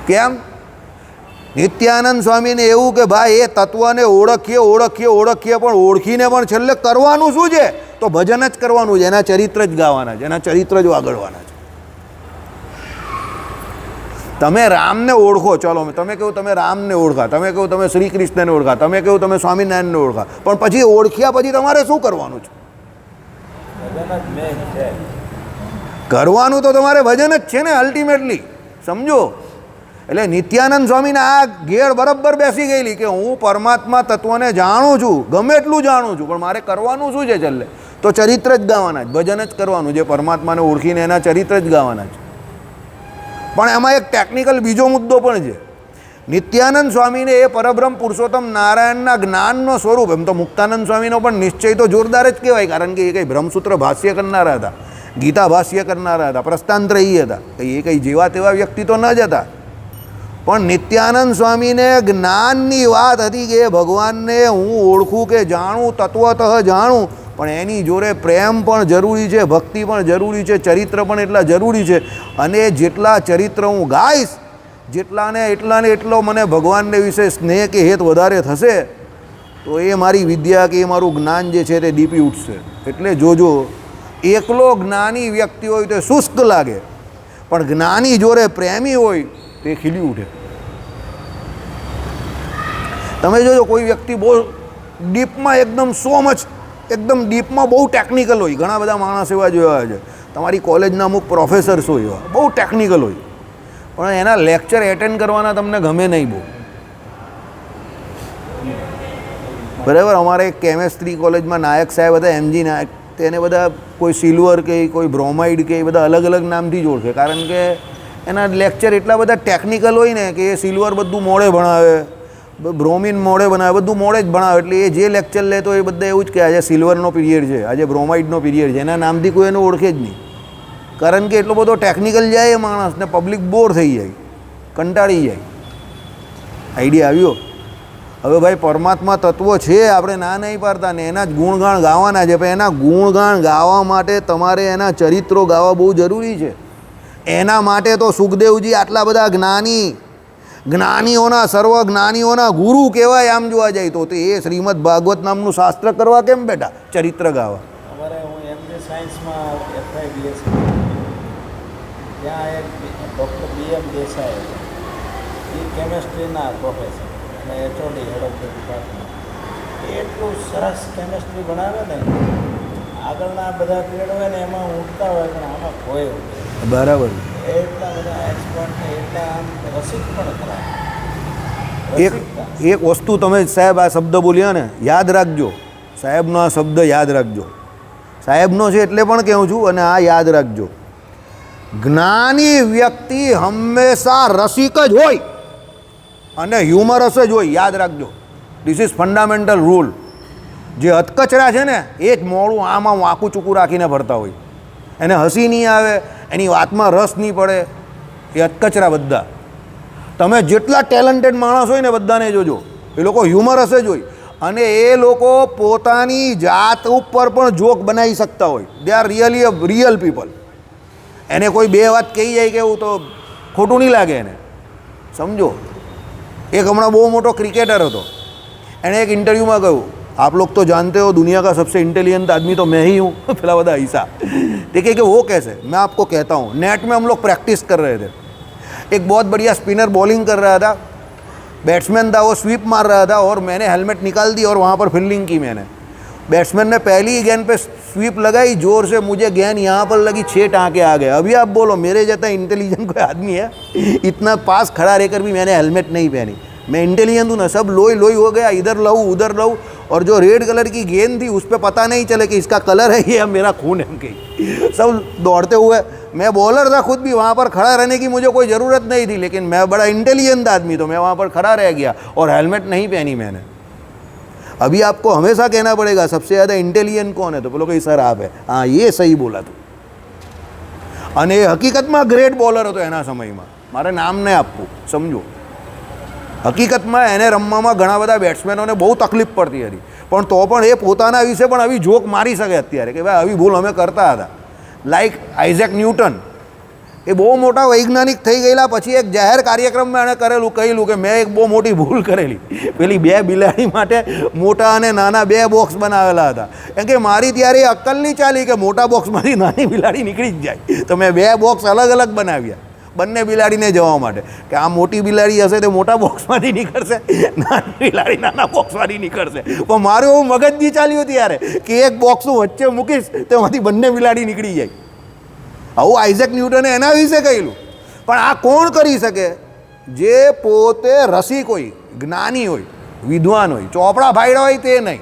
કેમ? નિત્યાનંદ સ્વામીને એવું કે ભાઈ એ તત્વને ઓળખીએ પણ ઓળખીને પણ છેલ્લે કરવાનું શું છે? તો ભજન જ કરવાનું છે, એના ચરિત્ર જ ગાવાના છે, એના ચરિત્ર જ વાગળવાના છે. તમે રામને ઓળખો, ચલો તમે કહ્યું તમે રામને ઓળખા, તમે કહ્યું તમે શ્રી કૃષ્ણને ઓળખા, તમે કહ્યું તમે સ્વામિનારાયણને ઓળખા, પણ પછી ઓળખ્યા પછી તમારે શું કરવાનું છે? કરવાનું તો તમારે ભજન જ છે ને અલ્ટિમેટલી. સમજો. એટલે નિત્યાનંદ સ્વામીને આ ઘેર બરાબર બેસી ગયેલી કે હું પરમાત્મા તત્વને જાણું છું, ગમે એટલું જાણું છું, પણ મારે કરવાનું શું છે છેલ્લે? તો ચરિત્ર જ ગાવાના જ, ભજન જ કરવાનું, જે પરમાત્માને ઓળખીને એના ચરિત્ર જ ગાવાના છે. પણ એમાં એક ટેકનિકલ બીજો મુદ્દો પણ છે. નિત્યાનંદ સ્વામીને એ પરબ્રહ્મ પુરુષોત્તમ નારાયણના જ્ઞાનનો સ્વરૂપ, એમ તો મુક્તાનંદ સ્વામીનો પણ નિશ્ચય તો જોરદાર જ કહેવાય, કારણ કે એ કંઈ બ્રહ્મસૂત્ર ભાષ્ય કરનારા હતા. ગીતા ભાષ્ય કરનારા હતા, પ્રસ્થાનત્રયી હતા, એ કંઈ જેવા તેવા વ્યક્તિ તો ન જ હતા. પણ નિત્યાનંદ સ્વામીને જ્ઞાનની વાત હતી કે ભગવાનને હું ઓળખું કે જાણું, તત્વતઃ જાણું, પણ એની જોડે પ્રેમ પણ જરૂરી છે, ભક્તિ પણ જરૂરી છે, ચરિત્ર પણ એટલા જરૂરી છે. અને જેટલા ચરિત્ર હું ગાઈશ, જેટલાને એટલો મને ભગવાનને વિશે સ્નેહ કે હેત વધારે થશે, તો એ મારી વિદ્યા કે એ મારું જ્ઞાન જે છે તે દીપી ઉઠશે. એટલે જોજો, એકલો જ્ઞાની વ્યક્તિ હોય તો શુષ્ક લાગે, પણ જ્ઞાની જોડે પ્રેમી હોય તે ખીલી ઉઠે. તમે જોજો, કોઈ વ્યક્તિ બહુ ડીપમાં એકદમ સો મચ એકદમ ડીપમાં બહુ ટેકનિકલ હોય, ઘણા બધા માણસ એવા જોયા છે, તમારી કોલેજના અમુક પ્રોફેસર્સ હોય એવા બહુ ટેકનિકલ હોય, પણ એના લેક્ચર એટેન્ડ કરવાના તમને ગમે નહીં બહુ. બરાબર, અમારે એક કેમેસ્ટ્રી કોલેજમાં નાયક સાહેબ હતા, એમજી નાયક, તેને બધા કોઈ સિલ્વર કે કોઈ બ્રોમાઇડ કે એ બધા અલગ અલગ નામથી જ ઓળખે, કારણ કે એના લેક્ચર એટલા બધા ટેકનિકલ હોય ને કે એ સિલ્વર બધું મોડે ભણાવે, બ્રોમિન મોડે બનાવે, બધું મોડે જ ભણાવે. એટલે એ જે લેક્ચર લે તો એ બધા એવું જ કે આજે સિલ્વરનો પીરિયડ છે, આજે બ્રોમાઇડનો પીરિયડ છે, એના નામથી કોઈ એને ઓળખે જ નહીં, કારણ કે એટલો બધો ટેકનિકલ જાય એ માણસને, પબ્લિક બોર થઈ જાય, કંટાળી જાય. આઈડિયા આવ્યો? હવે ભાઈ પરમાત્મા તત્વો છે, આપણે ના નહીં પાડતા ને, એના જ ગુણગાન ગાવાના છે, પણ એના ગુણગાન ગાવા માટે તમારે એના ચરિત્રો ગાવા બહુ જરૂરી છે. એના માટે તો સુખદેવજી આટલા બધા જ્ઞાનીઓના સર્વ જ્ઞાનીઓના ગુરુ કહેવાય. આમ જોવા જાય તો એ શ્રીમદ ભાગવત નામનું શાસ્ત્ર કરવા કેમ બેઠા, ચરિત્ર ગાવા? અમારે હું એમએ સાયન્સમાં FIBS, ત્યાં એક ડૉક્ટર BM દેસાઈ, એ કેમેસ્ટ્રીના પ્રોફેસર અને HOD, head of the department. એ એટલું સરસ કેમેસ્ટ્રી ભણાવે ને, આગળના બધા પીરિયડ હોય ને એમાં ઉઠતા હોય, પણ આમાં હોય બરાબર. એટલા બધા એક્સપર્ટ ને એટલા આમ રસિક પણ ખરા. એક વસ્તુ તમે સાહેબ આ શબ્દ બોલ્યા ને, યાદ રાખજો, સાહેબનો આ શબ્દ યાદ રાખજો. સાહેબનો છે એટલે પણ કહું છું, અને આ યાદ રાખજો, જ્ઞાની વ્યક્તિ હંમેશા રસિક જ હોય અને હ્યુમરસ જ હોય. યાદ રાખજો, ધીસ ઇઝ ફંડામેન્ટલ રૂલ. જે અતકચરા છે ને એ જ મોડું આમાં વાંકું ચૂકું રાખીને ભરતા હોય, એને હસી નહીં આવે, એની વાતમાં રસ નહીં પડે, એ અતકચરા બધા. તમે જેટલા ટેલેન્ટેડ માણસ હોય ને બધાને જોજો, એ લોકો હ્યુમરસ જ હોય, અને એ લોકો પોતાની જાત ઉપર પણ જોક બનાવી શકતા હોય. They are really a real people. એને કોઈ બે વાત કહી જાય કે એવું તો ખોટું નહીં લાગે એને, સમજો. એક હમણાં બહુ મોટો ક્રિકેટર હતો, એણે એક ઇન્ટરવ્યૂમાં કહ્યું, आप लोग तो जानते हो दुनिया का सबसे इंटेलिजेंट आदमी तो मैं ही हूँ. फिलहाल बता ऐसा देखिए कि वो कैसे, मैं आपको कहता हूँ. नेट में हम लोग प्रैक्टिस कर रहे थे, एक बहुत बढ़िया स्पिनर बॉलिंग कर रहा था, बैट्समैन था, वो स्वीप मार रहा था और मैंने हेलमेट निकाल दी और वहाँ पर फील्डिंग की मैंने. बैट्समैन ने पहली ही गेंद पे स्वीप लगाई जोर से, मुझे गेंद यहाँ पर लगी, 6 टाँके आ गए. अभी आप बोलो मेरे जैसा इंटेलिजेंट कोई आदमी है? इतना पास खड़ा रहकर भी मैंने हेलमेट नहीं पहनी. मैं इंटेलिजेंट हूँ ना, सब लोई लोई हो गया, इधर लहू उधर लहू, और जो रेड कलर की गेंद थी उस पर पता नहीं चले कि इसका कलर है ये मेरा खून है कहीं. सब दौड़ते हुए, मैं बॉलर था खुद भी, वहाँ पर खड़ा रहने की मुझे कोई ज़रूरत नहीं थी, लेकिन मैं बड़ा इंटेलिजेंट आदमी तो मैं वहाँ पर खड़ा रह गया और हेलमेट नहीं पहनी मैंने. अभी आपको हमेशा कहना पड़ेगा सबसे ज़्यादा इंटेलिजेंट कौन है, तो बोलो कि सर आप है. हाँ, ये सही बोला तू. અને એ હકીકતમાં ગ્રેટ બોલર હતો એના સમયમાં, મારે નામ નહીં આપવું, સમજો. હકીકતમાં એને રમવામાં ઘણા બધા બેટ્સમેનોને બહુ તકલીફ પડતી હતી, પણ તો પણ એ પોતાના વિશે પણ આવી જોક મારી શકે અત્યારે કે ભાઈ આવી ભૂલ અમે કરતા હતા. લાઈક આઇઝેક ન્યૂટન, એ બહુ મોટા વૈજ્ઞાનિક થઈ ગયેલા પછી એક જાહેર કાર્યક્રમમાં એણે કહેલું કે મેં એક બહુ મોટી ભૂલ કરેલી. પેલી 2 બિલાડી માટે મોટા અને નાના 2 બોક્સ બનાવેલા હતા, કેમ કે મારી ત્યારે અક્કલ નહીં ચાલી કે મોટા બોક્સમાંથી નાની બિલાડી નીકળી જ જાય, તો મેં 2 બોક્સ અલગ અલગ બનાવ્યા બંને બિલાડીને જવા માટે, કે આ મોટી બિલાડી હશે તો મોટા બોક્સમાંથી નીકળશે, નાની બિલાડી નાના બોક્સમાંથી નીકળશે. પણ મારું એવું મગજજી ચાલ્યું ત્યારે કે એક બોક્સ હું વચ્ચે મૂકીશ તો એમાંથી બંને બિલાડી નીકળી જાય. આવું આઇઝેક ન્યૂટને એના વિશે કહેલું. પણ આ કોણ કરી શકે? જે પોતે રસિક હોય, જ્ઞાની હોય, વિદ્વાન હોય, ચોપડા ભાઈડા હોય તે નહીં.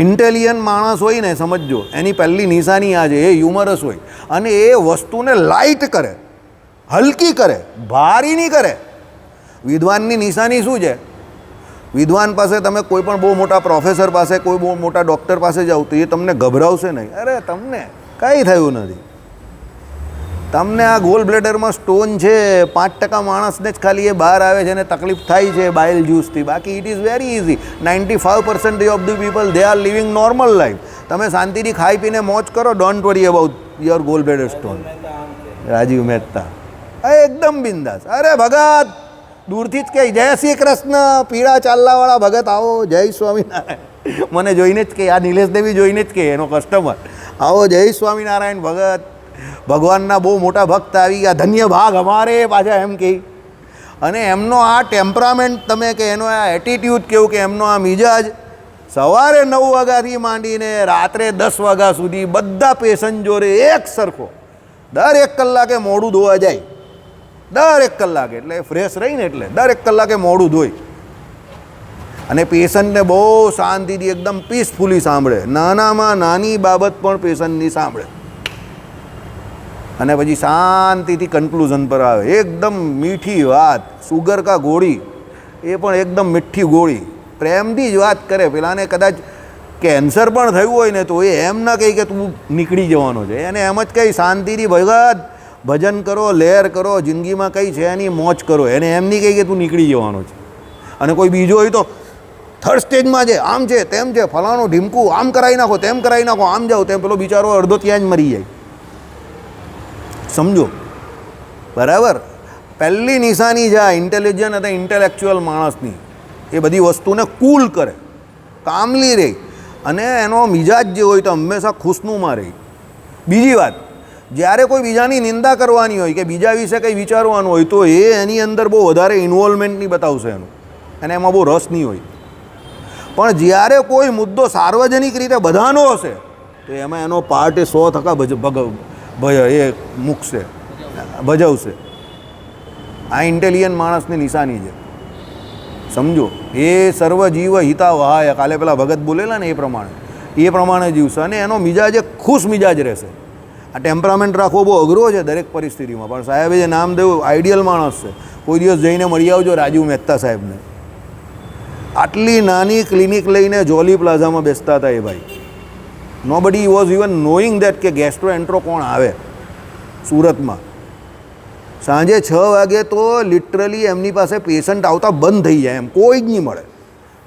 ઇન્ટેલિજન્ટ માણસ હોય ને, સમજજો, એની પહેલી નિશાની આ છે, એ હ્યુમરસ હોય અને એ વસ્તુને લાઇટ કરે, હલકી કરે, ભારી નહીં કરે. વિદ્વાનની નિશાની શું છે? વિદ્વાન પાસે તમે કોઈ પણ બહુ મોટા પ્રોફેસર પાસે, કોઈ બહુ મોટા ડૉક્ટર પાસે જાઓ તો એ તમને ગભરાવશે નહીં. અરે તમને કંઈ થયું નથી, તમને આ ગોલ બ્લેડરમાં સ્ટોન છે, 5% માણસને જ ખાલી એ બહાર આવે છે અને તકલીફ થાય છે બાઇલ જ્યુસથી. બાકી it is very easy. 95% of the people they are living normal life. તમે શાંતિથી ખાઈ પીને મોજ કરો, don't worry about your goal bladder stone. Rajiv Mehta એકદમ બિંદાસ. અરે ભગત દૂરથી જ કહે જય શ્રી કૃષ્ણ, પીળા ચાલલાવાળા ભગત આવો, જય સ્વામિનારાયણ. મને જોઈને જ કહે, આ નિલેશ દેવી જોઈને જ કહે, એનો કસ્ટમર, આવો જય સ્વામિનારાયણ ભગત, ભગવાનના બહુ મોટા ભક્ત આવી ગયા, ધન્ય ભાગ અમારે, પાછા એમ કહે. અને એમનો આ ટેમ્પરામેન્ટ તમે કે એનો આ એટીટ્યૂડ કેવું કે એમનો આ મિજાજ, સવારે 9 વાગ્યાથી માંડીને રાત્રે 10 વાગ્યા સુધી બધા પેસેન્જરે એક સરખો, દર 1 કલાકે મોઢું ધોવા જાય, દર 1 કલાકે, એટલે ફ્રેશ રહીને એટલે દર 1 કલાકે મોઢું ધોઈ. અને પેશન્ટને બહુ શાંતિથી એકદમ પીસફુલી સાંભળે, નાનામાં નાની બાબત પણ પેશન્ટની સાંભળે અને પછી શાંતિથી કન્ક્લુઝન પર આવે. એકદમ મીઠી વાત, સુગર કા ગોળી, એ પણ એકદમ મીઠી ગોળી, પ્રેમથી જ વાત કરે. પેલાને કદાચ કેન્સર પણ થયું હોય ને તો એ એમ ના કહે કે તું નીકળી જવાનો છે, એને એમ જ કહી શાંતિથી ભગત ભજન કરો, લહેર કરો, જિંદગીમાં કંઈ છે એની મોજ કરો. એને એમ નહીં કહી કે તું નીકળી જવાનો છે. અને કોઈ બીજો હોય તો 3rd સ્ટેજમાં છે, આમ છે, તેમ છે, ફલાણું ઢીમકું, આમ કરાવી નાખો, તેમ કરાવી નાખો, આમ જાઓ તેમ, પેલો બિચારો અડધો ત્યાં જ મરી જાય. સમજો બરાબર? પહેલી નિશાની છે આ ઇન્ટેલિજન્ટ અને ઇન્ટેલેક્ચ્યુઅલ માણસની, એ બધી વસ્તુને કૂલ કરે, કામલી રહે અને એનો મિજાજ જે હોય તો હંમેશા ખુશનુમા રહે. બીજી વાત, જ્યારે કોઈ બીજાની નિંદા કરવાની હોય કે બીજા વિશે કંઈ વિચારવાનું હોય તો એ એની અંદર બહુ વધારે ઇન્વોલ્વમેન્ટ નહીં બતાવશે એનું, અને એમાં બહુ રસ નહીં હોય. પણ જ્યારે કોઈ મુદ્દો સાર્વજનિક રીતે બધાનો હશે તો એમાં એનો પાર્ટ એ 100% એ મૂકશે, ભજવશે. આ ઇન્ટેલિજન્ટ માણસની નિશાની છે. સમજો, એ સર્વજીવ હિતાવહાય, કાલે પેલા ભગત બોલેલા ને એ પ્રમાણે જીવશે અને એનો મિજાજ એક ખુશ મિજાજ રહેશે. આ ટેમ્પરામેન્ટ રાખવો બહુ અઘરો છે દરેક પરિસ્થિતિમાં, પણ સાહેબે જે નામ દેવું આઈડિયલ માણસ છે. કોઈ દિવસ જઈને મળી આવજો રાજીવ મહેતા સાહેબને. આટલી નાની ક્લિનિક લઈને જોલી પ્લાઝામાં બેસતા હતા એ ભાઈ. Nobody was even knowing that કે ગેસ્ટ્રો એન્ટ્રો કોણ આવે સુરતમાં. સાંજે 6 વાગે તો લિટરલી એમની પાસે પેશન્ટ આવતા બંધ થઈ જાય, એમ કોઈ જ નહીં મળે.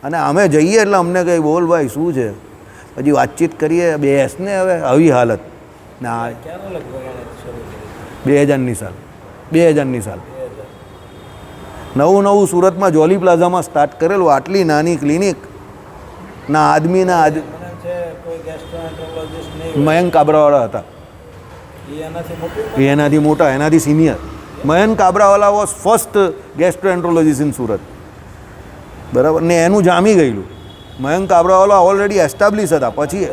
અને અમે જઈએ એટલે અમને કહી બોલ ભાઈ શું છે, પછી વાતચીત કરીએ, બેસને. હવે આવી હાલત ના 2000ની સાલ 2000ની સાલ નવું સુરતમાં જોલી પ્લાઝામાં સ્ટાર્ટ કરેલું. આટલી નાની ક્લિનિક ના આદમીના મયંક કાબરાવાળા હતા, એનાથી મોટા, એનાથી સિનિયર. Mayank Kabrawala was first gastroenterologist in Surat, બરાબર ને? એનું જામી ગયેલું. મયંક કાબરાવાલા ઓલરેડી એસ્ટાબ્લિશ હતા. પછી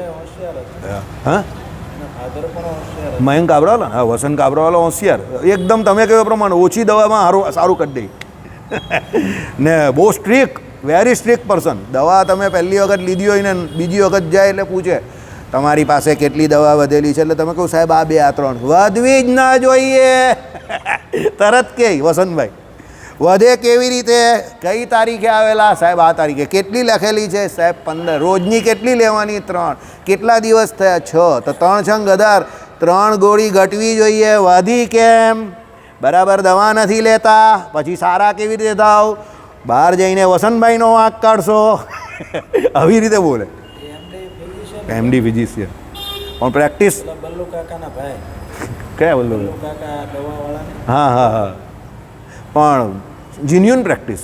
હા મયંક કાબરાવાલા, હા વસંત કાબરાવાલા હોશિયાર એકદમ. તમે કહ્યું પ્રમાણે ઓછી દવામાં સારું કરી દઈ ને બહુ સ્ટ્રિક્ટ, વેરી સ્ટ્રિક્ટ પર્સન. દવા તમે પહેલી વખત લીધી હોય ને બીજી વખત જાય એટલે પૂછે તમારી પાસે કેટલી દવા વધેલી છે, એટલે તમે કહું સાહેબ આ 2 આ 3, વધવી જ ના જોઈએ. તરત કે વસંતભાઈ વધે કેવી રીતે, કઈ તારીખે આવેલા સાહેબ, આ તારીખે. કેટલી લખેલી છે સાહેબ 15, રોજની કેટલી લેવાની 3, કેટલા દિવસ થયા 6, તો 3 છંગ 18, 3 ગોળી ઘટવી જોઈએ. વધી કેમ? બરાબર દવા નથી લેતા, પછી સારા કેવી રીતે થાવ? બહાર જઈને વસંતભાઈનો વાંક કાઢશો. આવી રીતે બોલે એમડી ફિઝિશિયન. પણ પ્રેક્ટિસ બલ્લુ કાકાના ભાઈ, કયા બલ્લુ કાકા દવાવાળાને? હા પણ જીન્યુન પ્રેક્ટિસ.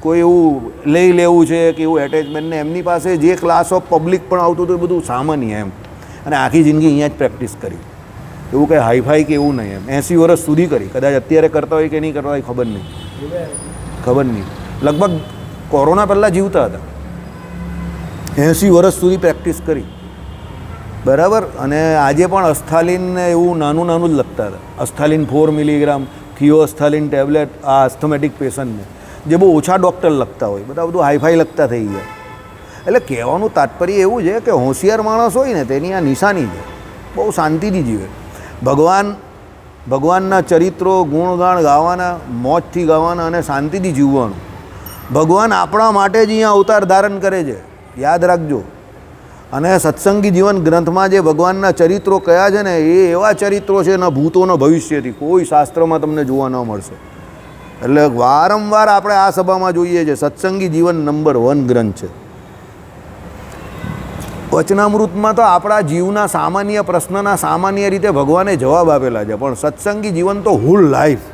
કોઈ એવું લઈ લેવું છે કે એવું એટેચમેન્ટ ને એમની પાસે જે ક્લાસ ઓફ પબ્લિક પણ આવતું હતું એ બધું સામાન્ય એમ. અને આખી જિંદગી અહીંયા જ પ્રેક્ટિસ કરી. એવું કંઈ હાઈફાઈ કે એવું નહીં એમ. 80 વર્ષ સુધી કરી. કદાચ અત્યારે કરતા હોય કે નહીં કરતા હોય ખબર નહીં. લગભગ કોરોના પહેલાં જીવતા હતા. 80 વર્ષ સુધી પ્રેક્ટિસ કરી, બરાબર. અને આજે પણ અસ્થાલિનને એવું નાનું જ લખતા હતા. અસ્થાલિન 4 મિલીગ્રામ, થિયોઅસ્થાલિન ટેબ્લેટ આ અસ્થમેટિક પેશન્ટને, જે બહુ ઓછા ડૉક્ટર લખતા હોય, બધા બધું હાઈફાઈ લખતા થઈ ગયા. એટલે કહેવાનું તાત્પર્ય એવું છે કે હોશિયાર માણસ હોય ને તેની આ નિશાની છે, બહુ શાંતિથી જીવે. ભગવાનના ચરિત્રો ગુણગાન ગાવાના, મોજથી ગાવાના અને શાંતિથી જીવવાનું. ભગવાન આપણા માટે જ અહીંયા અવતાર ધારણ કરે છે, યાદ રાખજો. અને સત્સંગી જીવન ગ્રંથમાં જે ભગવાનના ચરિત્રો કયા છે ને એ એવા ચરિત્રો છે ન ભૂતો ન ભવિષ્યથી કોઈ શાસ્ત્રમાં તમને જોવા ન મળશે. એટલે વારંવાર આપણે આ સભામાં જોઈએ છે સત્સંગી જીવન નંબર 1 ગ્રંથ છે. વચનામૃતમાં તો આપણા જીવના સામાન્ય પ્રશ્નના સામાન્ય રીતે ભગવાને જવાબ આપેલા છે, પણ સત્સંગી જીવન તો હુલ લાઈફ,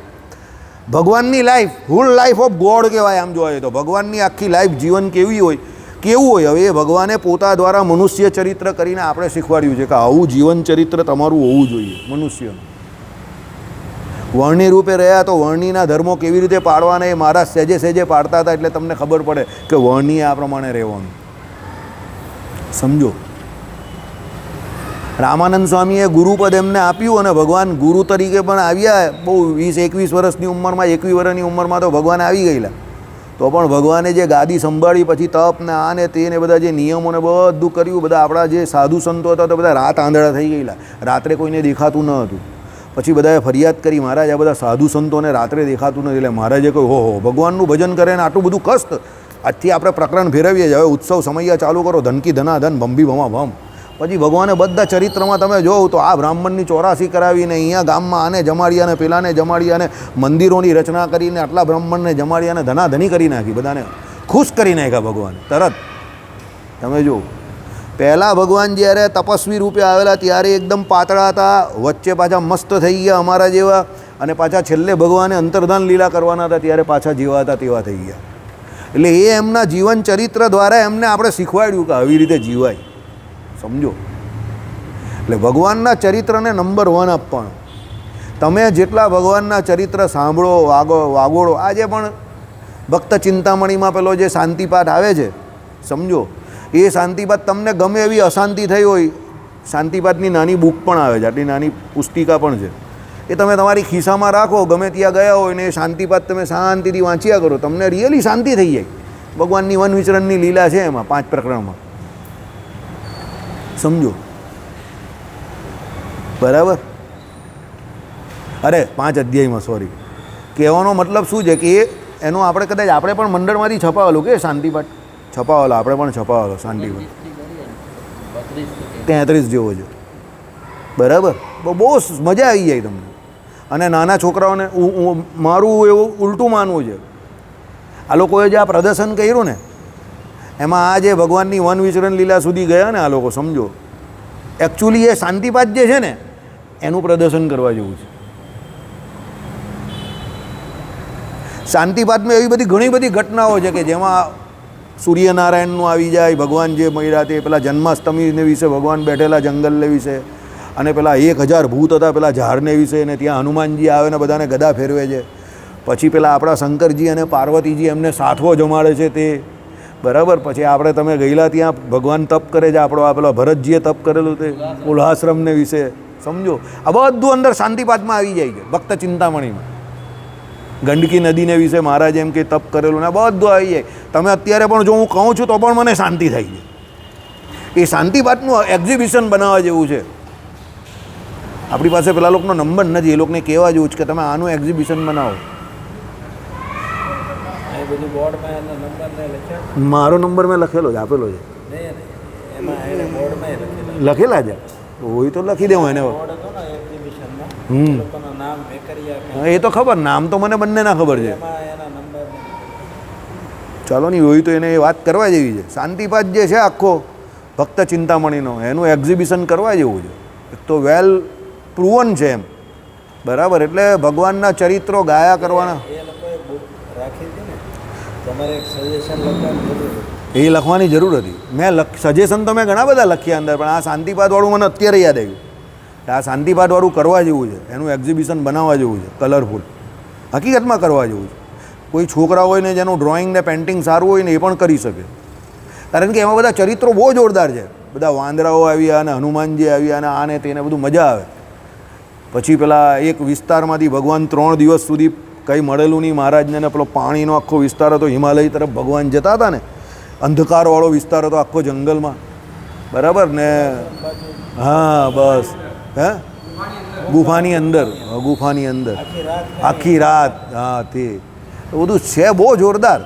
ભગવાનની લાઈફ, હુલ લાઈફ ઓફ ગોડ કહેવાય. આમ જોવા જઈએ તો ભગવાનની આખી લાઈફ જીવન કેવું હોય હવે એ ભગવાને પોતા દ્વારા મનુષ્ય ચરિત્ર કરીને આપણે શીખવાડ્યું છે કે આવું જીવન ચરિત્ર તમારું હોવું જોઈએ મનુષ્યનું. વર્ણી રૂપે રહ્યા તો વર્ણીના ધર્મો કેવી રીતે પાળવાના એ મારા સહેજે સહેજે પાડતા હતા, એટલે તમને ખબર પડે કે વર્ણીએ આ પ્રમાણે રહેવાનું. સમજો, રામાનંદ સ્વામીએ ગુરુપદ એમને આપ્યું અને ભગવાન ગુરુ તરીકે પણ આવ્યા. બહુ 20-21 વર્ષની ઉંમરમાં, 21 વર્ષની ઉંમરમાં તો ભગવાન આવી ગયેલા. તો પણ ભગવાને જે ગાદી સંભાળી પછી તપ ને આ ને તે ને બધા જે નિયમોને બધું કર્યું, બધા આપણા જે સાધુ સંતો હતા તો બધા રાત આંધળા થઈ ગયેલા, રાત્રે કોઈને દેખાતું ન હતું. પછી બધાએ ફરિયાદ કરી, મહારાજ આ બધા સાધુ સંતોને રાત્રે દેખાતું નથી. એટલે મહારાજે કહ્યું, હો ભગવાનનું ભજન કરે ને આટલું બધું કષ્ટ, આજથી આપણે પ્રકરણ ફેરવીએ છીએ, હવે ઉત્સવ સમયયા ચાલુ કરો, ધનકી ધનાધન ભંભી ભમા ભમ. પછી ભગવાને બધા ચરિત્રમાં તમે જોવો તો આ બ્રાહ્મણની 84 કરાવીને અહીંયા ગામમાં આને જમાડ્યા ને પેલાને જમાડ્યા ને મંદિરોની રચના કરીને આટલા બ્રાહ્મણને જમાડ્યા ને ધનાધની કરી નાખી, બધાને ખુશ કરી નાખ્યા ભગવાન તરત. તમે જુઓ, પહેલાં ભગવાન જ્યારે તપસ્વી રૂપે આવેલા ત્યારે એકદમ પાતળા હતા, વચ્ચે પાછા મસ્ત થઈ ગયા અમારા જેવા, અને પાછા છેલ્લે ભગવાને અંતર્ધાન લીલા કરવાના હતા ત્યારે પાછા જેવા હતા તેવા થઈ ગયા. એટલે એ એમના જીવન ચરિત્ર દ્વારા એમને આપણે શીખવાડ્યું કે આવી રીતે જીવાય. સમજો, એટલે ભગવાનના ચરિત્રને નંબર 1 આપવાનું. તમે જેટલા ભગવાનના ચરિત્ર સાંભળો, વાગોળો, આજે પણ ભક્ત ચિંતામણીમાં પેલો જે શાંતિપાઠ આવે છે, સમજો એ શાંતિપાઠ તમને ગમે એવી અશાંતિ થઈ હોય, શાંતિપાઠની નાની બુક પણ આવે છે, આટલી નાની પુસ્તિકા પણ છે, એ તમે તમારી ખિસ્સામાં રાખો, ગમે ત્યાં ગયા હોય ને એ શાંતિપાઠ તમે શાંતિથી વાંચ્યા કરો, તમને રિયલી શાંતિ થઈ જાય. ભગવાનની વન વિચરણની લીલા છે એમાં 5 પ્રકરણમાં. સમજો, બરાબર? અરે 5 અધ્યાયમાં, સોરી. કહેવાનો મતલબ શું છે કે એનો આપણે કદાચ આપણે પણ મંડળમાંથી છપાવેલું કે શાંતિપાઠ છપાવેલો, આપણે પણ છપાવેલો શાંતિપાઠ 33 જેવો છે, બરાબર? બહુ મજા આવી જાય તમને. અને નાના છોકરાઓને મારું એવું ઉલટું માનવું છે, આ લોકોએ જે આ પ્રદર્શન કર્યું ને એમાં આ જે ભગવાનની વન વિચરણ લીલા સુધી ગયા ને આ લોકો, સમજો એકચ્યુઅલી એ શાંતિપાઠ જે છે ને એનું પ્રદર્શન કરવા જેવું છે. શાંતિપાઠમાં એવી બધી ઘણી બધી ઘટનાઓ છે કે જેમાં સૂર્યનારાયણનું આવી જાય, ભગવાન જે મળ્યા તે પેલા જન્માષ્ટમીને વિશે ભગવાન બેઠેલા જંગલને વિશે, અને પેલા 1000 ભૂત હતા પેલા ઝાડને વિશે, અને ત્યાં હનુમાનજી આવે ને બધાને ગદા ફેરવે છે. પછી પેલા આપણા શંકરજી અને પાર્વતીજી એમને સાથવો જમાડે છે તે, બરાબર? પછી આપણે તમે ગયેલા ત્યાં ભગવાન તપ કરે છે, આપણો આ પેલા ભરતજીએ તપ કરેલું તે ઉલ્હાશ્રમને વિશે. સમજો, આ બધું અંદર શાંતિપાઠમાં આવી જાય છે. ભક્ત ચિંતામણીમાં ગંડકી નદીને વિશે મહારાજ એમ કે તપ કરેલું ને બધું આવી જાય. તમે અત્યારે પણ જો હું કહું છું તો પણ મને શાંતિ થઈ જાય. એ શાંતિપાઠનું એક્ઝિબિશન બનાવવા જેવું છે. આપણી પાસે પેલા લોકોનો નંબર નથી, એ લોકોને કહેવા જેવું છે કે તમે આનું એક્ઝિબિશન બનાવો. મારો નંબર મેં લખેલો છે, આપેલો છે, લખેલા છે હોય તો લખી દેવું એને. એ તો ખબર, નામ તો મને બંનેના ખબર છે. ચાલો નહીં હોય તો એને એ વાત કરવા જેવી છે. શાંતિપાઠ જે છે આખો ભક્ત ચિંતામણીનો એનું એક્ઝિબિશન કરવા જેવું છે. એક તો વેલ પ્રૂવન છે એમ, બરાબર? એટલે ભગવાનના ચરિત્રો ગાયા કરવાના. એ લખવાની જરૂર હતી. મેં સજેશન તો મેં ઘણા બધા લખ્યા અંદર, પણ આ શાંતિપાઠવાળું મને અત્યારે યાદ આવ્યું. આ શાંતિપાઠવાળું કરવા જેવું છે, એનું એક્ઝિબિશન બનાવવા જેવું છે, કલરફુલ હકીકતમાં કરવા જેવું છે. કોઈ છોકરા હોય ને જેનું ડ્રોઈંગ ને પેઇન્ટિંગ સારું હોય ને એ પણ કરી શકે, કારણ કે એમાં બધા ચરિત્રો બહુ જોરદાર છે. બધા વાંદરાઓ આવ્યા અને હનુમાનજી આવ્યા અને આને તેને બધું મજા આવે. પછી પેલા એક વિસ્તારમાંથી ભગવાન 3 દિવસ સુધી કંઈ મળેલું નહીં મહારાજને, ને પેલો પાણીનો આખો વિસ્તાર હતો, હિમાલય તરફ ભગવાન જતા હતા ને, અંધકારવાળો વિસ્તાર હતો આખો જંગલમાં, બરાબર ને? હા બસ, હે ગુફાની અંદર, ગુફાની અંદર આખી રાત, હા તે બધું છે બહુ જોરદાર.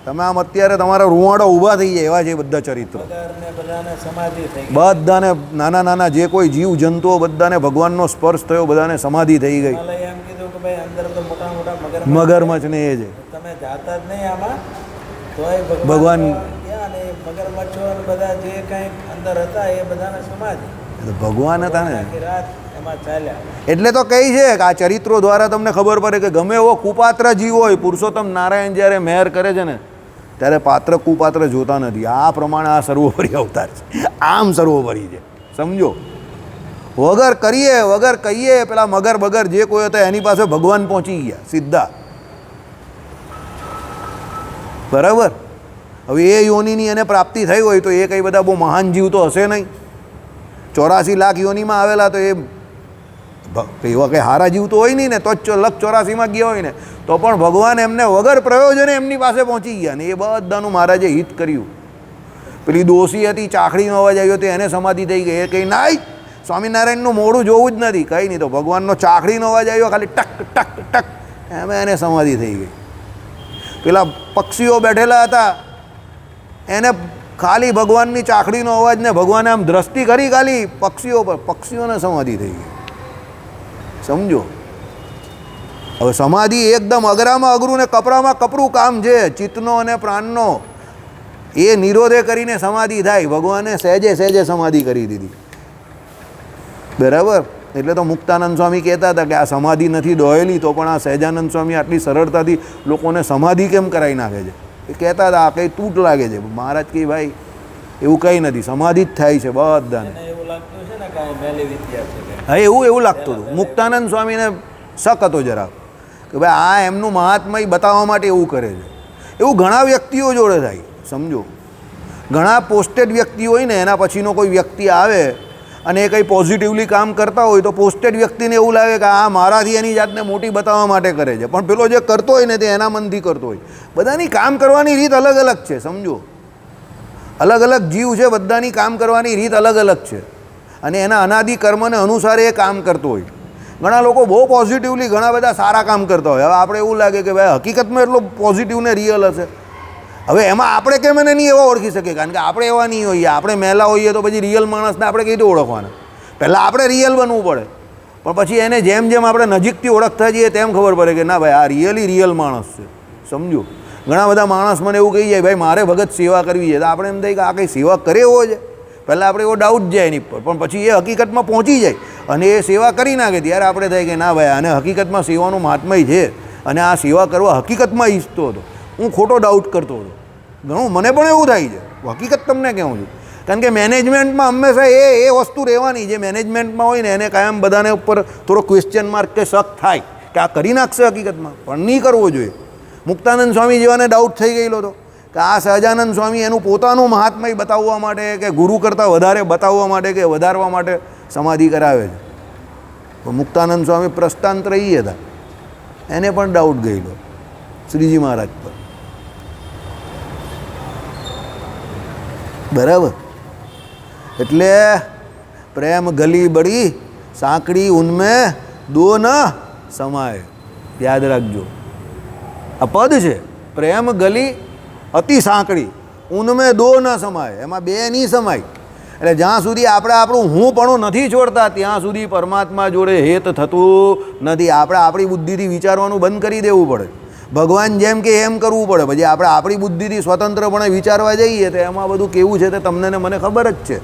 તમે આમ અત્યારે તમારા રૂવાડો ઊભા થઈ જાય એવા છે બધા ચરિત્રો. વગરને બધાને સમાધિ થઈ ગઈ. બધાને નાના નાના જે કોઈ જીવ જંતુઓ બધાને ભગવાનનો સ્પર્શ થયો, બધાને સમાધિ થઈ ગઈ. હિમાલય એમ કીધું કે ભાઈ અંદર તો મોટા મોટા મગરમચ્છ ને એ છે. તમે જાતા જ નહીં આમાં તોય ભગવાન ક્યાં ને મગરમચ્છો અને બધા જે કંઈ અંદર હતા એ બધાને સમાધિ. ભગવાન હતા ને, આખી રાત એમાં ચાલ્યા. એટલે તો કહી છે કે આ ચરિત્રો દ્વારા તમને ખબર પડે કે ગમે એવો કુપાત્ર જીવ હોય, પુરુષોત્તમ નારાયણ જ્યારે મહેર કરે છે ને ત્યારે પાત્ર કુપાત્ર જોતા નથી. આ પ્રમાણે આ સર્વોપરી અવતાર છે, આમ સર્વોપરી છે, સમજો. વગર કરીએ વગર કહીએ પેલા મગર બગર જે કોઈ હતા એની પાસે ભગવાન પહોંચી ગયા સીધા, બરાબર. હવે એ યોનિની એને પ્રાપ્તિ થઈ હોય તો એ કંઈ બધા બહુ મહાન જીવ તો હશે નહીં. 84 લાખ યોનિમાં આવેલા તો એ એવા કંઈ હારા જીવ તો હોય નહીં ને, તો જ 184 ગયા હોય ને, તો પણ ભગવાન એમને વગર પ્રયોજને એમની પાસે પહોંચી ગયા ને એ બધાનું મહારાજે હિત કર્યું. પેલી દોષી હતી, ચાખડીનો અવાજ આવ્યો તો એને સમાધિ થઈ ગઈ. એ કંઈ નાઈ સ્વામિનારાયણનું મોઢું જોવું જ નથી, કંઈ નહીં, તો ભગવાનનો ચાખડીનો અવાજ આવ્યો ખાલી ટક ટક ટક, એમાં એને સમાધિ થઈ ગઈ. પેલા પક્ષીઓ બેઠેલા હતા એને ખાલી ભગવાનની ચાખડીનો અવાજ ને ભગવાને આમ દ્રષ્ટિ કરી ખાલી પક્ષીઓ પર, પક્ષીઓને સમાધિ થઈ ગઈ, સમજો. હવે સમાધિ એકદમ અઘરામાં અઘરું ને કપરામાં કપરું કામ છે, ચિત્તનો અને પ્રાણનો એ નિરોધે કરીને સમાધિ થાય. ભગવાને સહેજે સહેજે સમાધિ કરી દીધી, બરાબર. એટલે તો મુક્તાનંદ સ્વામી કહેતા હતા કે આ સમાધિ નથી દોહેલી તો પણ આ સહેજાનંદ સ્વામી આટલી સરળતાથી લોકોને સમાધિ કેમ કરાવી નાખે છે. એ કહેતા હતા આ કંઈ તૂટ લાગે છે. મહારાજ કે ભાઈ એવું કંઈ નથી, સમાધિ જ થાય છે બધાને. એવું લાગતું છે ને કાંઈ મેલી વિદ્યા છે. હા, એવું લાગતું હતું. મુક્તાનંદ સ્વામીને શક હતો જરા કે ભાઈ આ એમનું મહાત્મય બતાવવા માટે એવું કરે છે. એવું ઘણા વ્યક્તિઓ જોડે થાય, સમજો. ઘણા પોસ્ટેડ વ્યક્તિ હોય ને એના પછીનો કોઈ વ્યક્તિ આવે અને એ કંઈ પોઝિટિવલી કામ કરતા હોય તો પોસ્ટેડ વ્યક્તિને એવું લાગે કે આ મારાથી એની જાતને મોટી બતાવવા માટે કરે છે, પણ પેલો જે કરતો હોય ને તે એના મનથી કરતો હોય. બધાની કામ કરવાની રીત અલગ અલગ છે, સમજો. અલગ અલગ જીવ છે, બધાની કામ કરવાની રીત અલગ અલગ છે અને એના અનાદિ કર્મને અનુસાર એ કામ કરતો હોય. ઘણા લોકો બહુ પોઝિટિવલી ઘણા બધા સારા કામ કરતા હોય. હવે આપણે એવું લાગે કે ભાઈ હકીકતમાં એટલો પોઝિટિવ ને રિયલ હશે. હવે એમાં આપણે કેમ એને નહીં એવા ઓળખી શકીએ, કારણ કે આપણે એવા નહીં હોઈએ. આપણે મહેલા હોઈએ તો પછી રિયલ માણસને આપણે કઈ રીતે ઓળખવાના? પહેલાં આપણે રિયલ બનવું પડે, પણ પછી એને જેમ જેમ આપણે નજીકથી ઓળખતા જઈએ તેમ ખબર પડે કે ના ભાઈ આ રિયલ માણસ છે, સમજો. ઘણા બધા માણસ મને એવું કહી જાય ભાઈ મારે ભગત સેવા કરવી છે, તો આપણે એમ થાય કે આ કંઈ સેવા કરે એવો છે. પહેલાં આપણે એવો ડાઉટ જાય એની પર, પણ પછી એ હકીકતમાં પહોંચી જાય અને એ સેવા કરી નાખે ત્યારે આપણે થાય કે ના ભાઈ આને હકીકતમાં સેવાનું મહાત્મય છે અને આ સેવા કરવા હકીકતમાં ઈચ્છતો હતો. હું ખોટો ડાઉટ કરતો હતો ઘણું, મને પણ એવું થાય છે. હકીકત તમને કહું છું, કારણ કે મેનેજમેન્ટમાં હંમેશા એ વસ્તુ રહેવાની જે મેનેજમેન્ટમાં હોય ને એને કાયમ બધાને ઉપર થોડો ક્વેશ્ચન માર્ક કે શક થાય કે આ કરી નાખશે હકીકતમાં, પણ નહીં કરવો જોઈએ. મુક્તાનંદ સ્વામી જેવાને ડાઉટ થઈ ગયેલો હતો કે આ સહજાનંદ સ્વામી એનું પોતાનું મહાત્મય બતાવવા માટે કે ગુરુ કરતાં વધારે બતાવવા માટે કે વધારવા માટે સમાધિ કરાવે છે. તો મુક્તાનંદ સ્વામી પ્રસ્થાંતરયી હતા, એને પણ ડાઉટ ગયેલો શ્રીજી મહારાજ પર, બરાબર. એટલે પ્રેમ ગલી બળી સાંકડી ઉનમે દો ન સમાય, યાદ રાખજો. આ પદ છે, પ્રેમ ગલી અતિ સાંકડી ઉનમે દો ન સમાય, એમાં બે નહીં સમાય. એટલે જ્યાં સુધી આપણે આપણું હું પણ નથી છોડતા ત્યાં સુધી પરમાત્મા જોડે હેત થતું નથી. આપણે આપણી બુદ્ધિથી વિચારવાનું બંધ કરી દેવું પડે. ભગવાન જેમ કે એમ કરવું પડે. પછી આપણે આપણી બુદ્ધિથી સ્વતંત્રપણે વિચારવા જઈએ તો એમાં બધું કેવું છે તે તમને ને મને ખબર જ છે.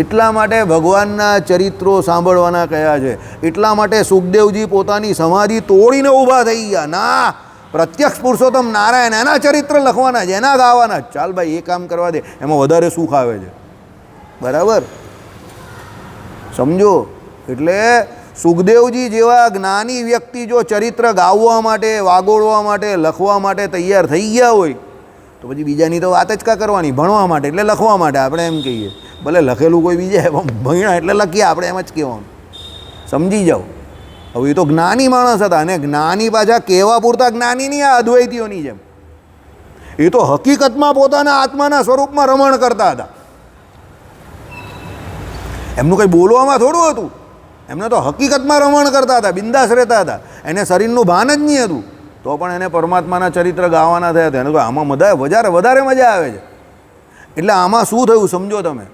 એટલા માટે ભગવાનના ચરિત્રો સાંભળવાના કયા છે. એટલા માટે સુખદેવજી પોતાની સમાધિ તોડીને ઊભા થઈ ગયા. ના, પ્રત્યક્ષ પુરુષોત્તમ નારાયણ એના ચરિત્ર લખવાના છે, એના ગાવાના. ચાલ ભાઈ એ કામ કરવા દે, એમાં વધારે સુખ આવે છે, બરાબર, સમજો. એટલે સુખદેવજી જેવા જ્ઞાની વ્યક્તિ જો ચરિત્ર ગાવવા માટે, વાગોળવા માટે, લખવા માટે તૈયાર થઈ ગયા હોય તો પછી બીજાની તો વાત જ કા કરવાની. ભણવા માટે એટલે લખવા માટે આપણે એમ કહીએ, ભલે લખેલું કોઈ બીજે ભણ્યા એટલે લખીએ, આપણે એમ જ કહેવાનું, સમજી જાઓ. હવે એ તો જ્ઞાની માણસ હતા અને જ્ઞાની પાછા કહેવા પૂરતા જ્ઞાની નહીં આ અદ્વૈતીઓની જેમ. એ તો હકીકતમાં પોતાના આત્માના સ્વરૂપમાં રમણ કરતા હતા. એમનું કંઈ બોલવામાં થોડું હતું, એમને તો હકીકતમાં રમણ કરતા હતા, બિંદાસ રહેતા હતા. એને શરીરનું ભાન જ નહીં હતું, તો તો પણ એને પરમાત્માના ચરિત્ર ગાવાના થયા હતા. એને તો આમાં વધારે મજા આવે છે. એટલે આમાં શું થયું સમજો તમે,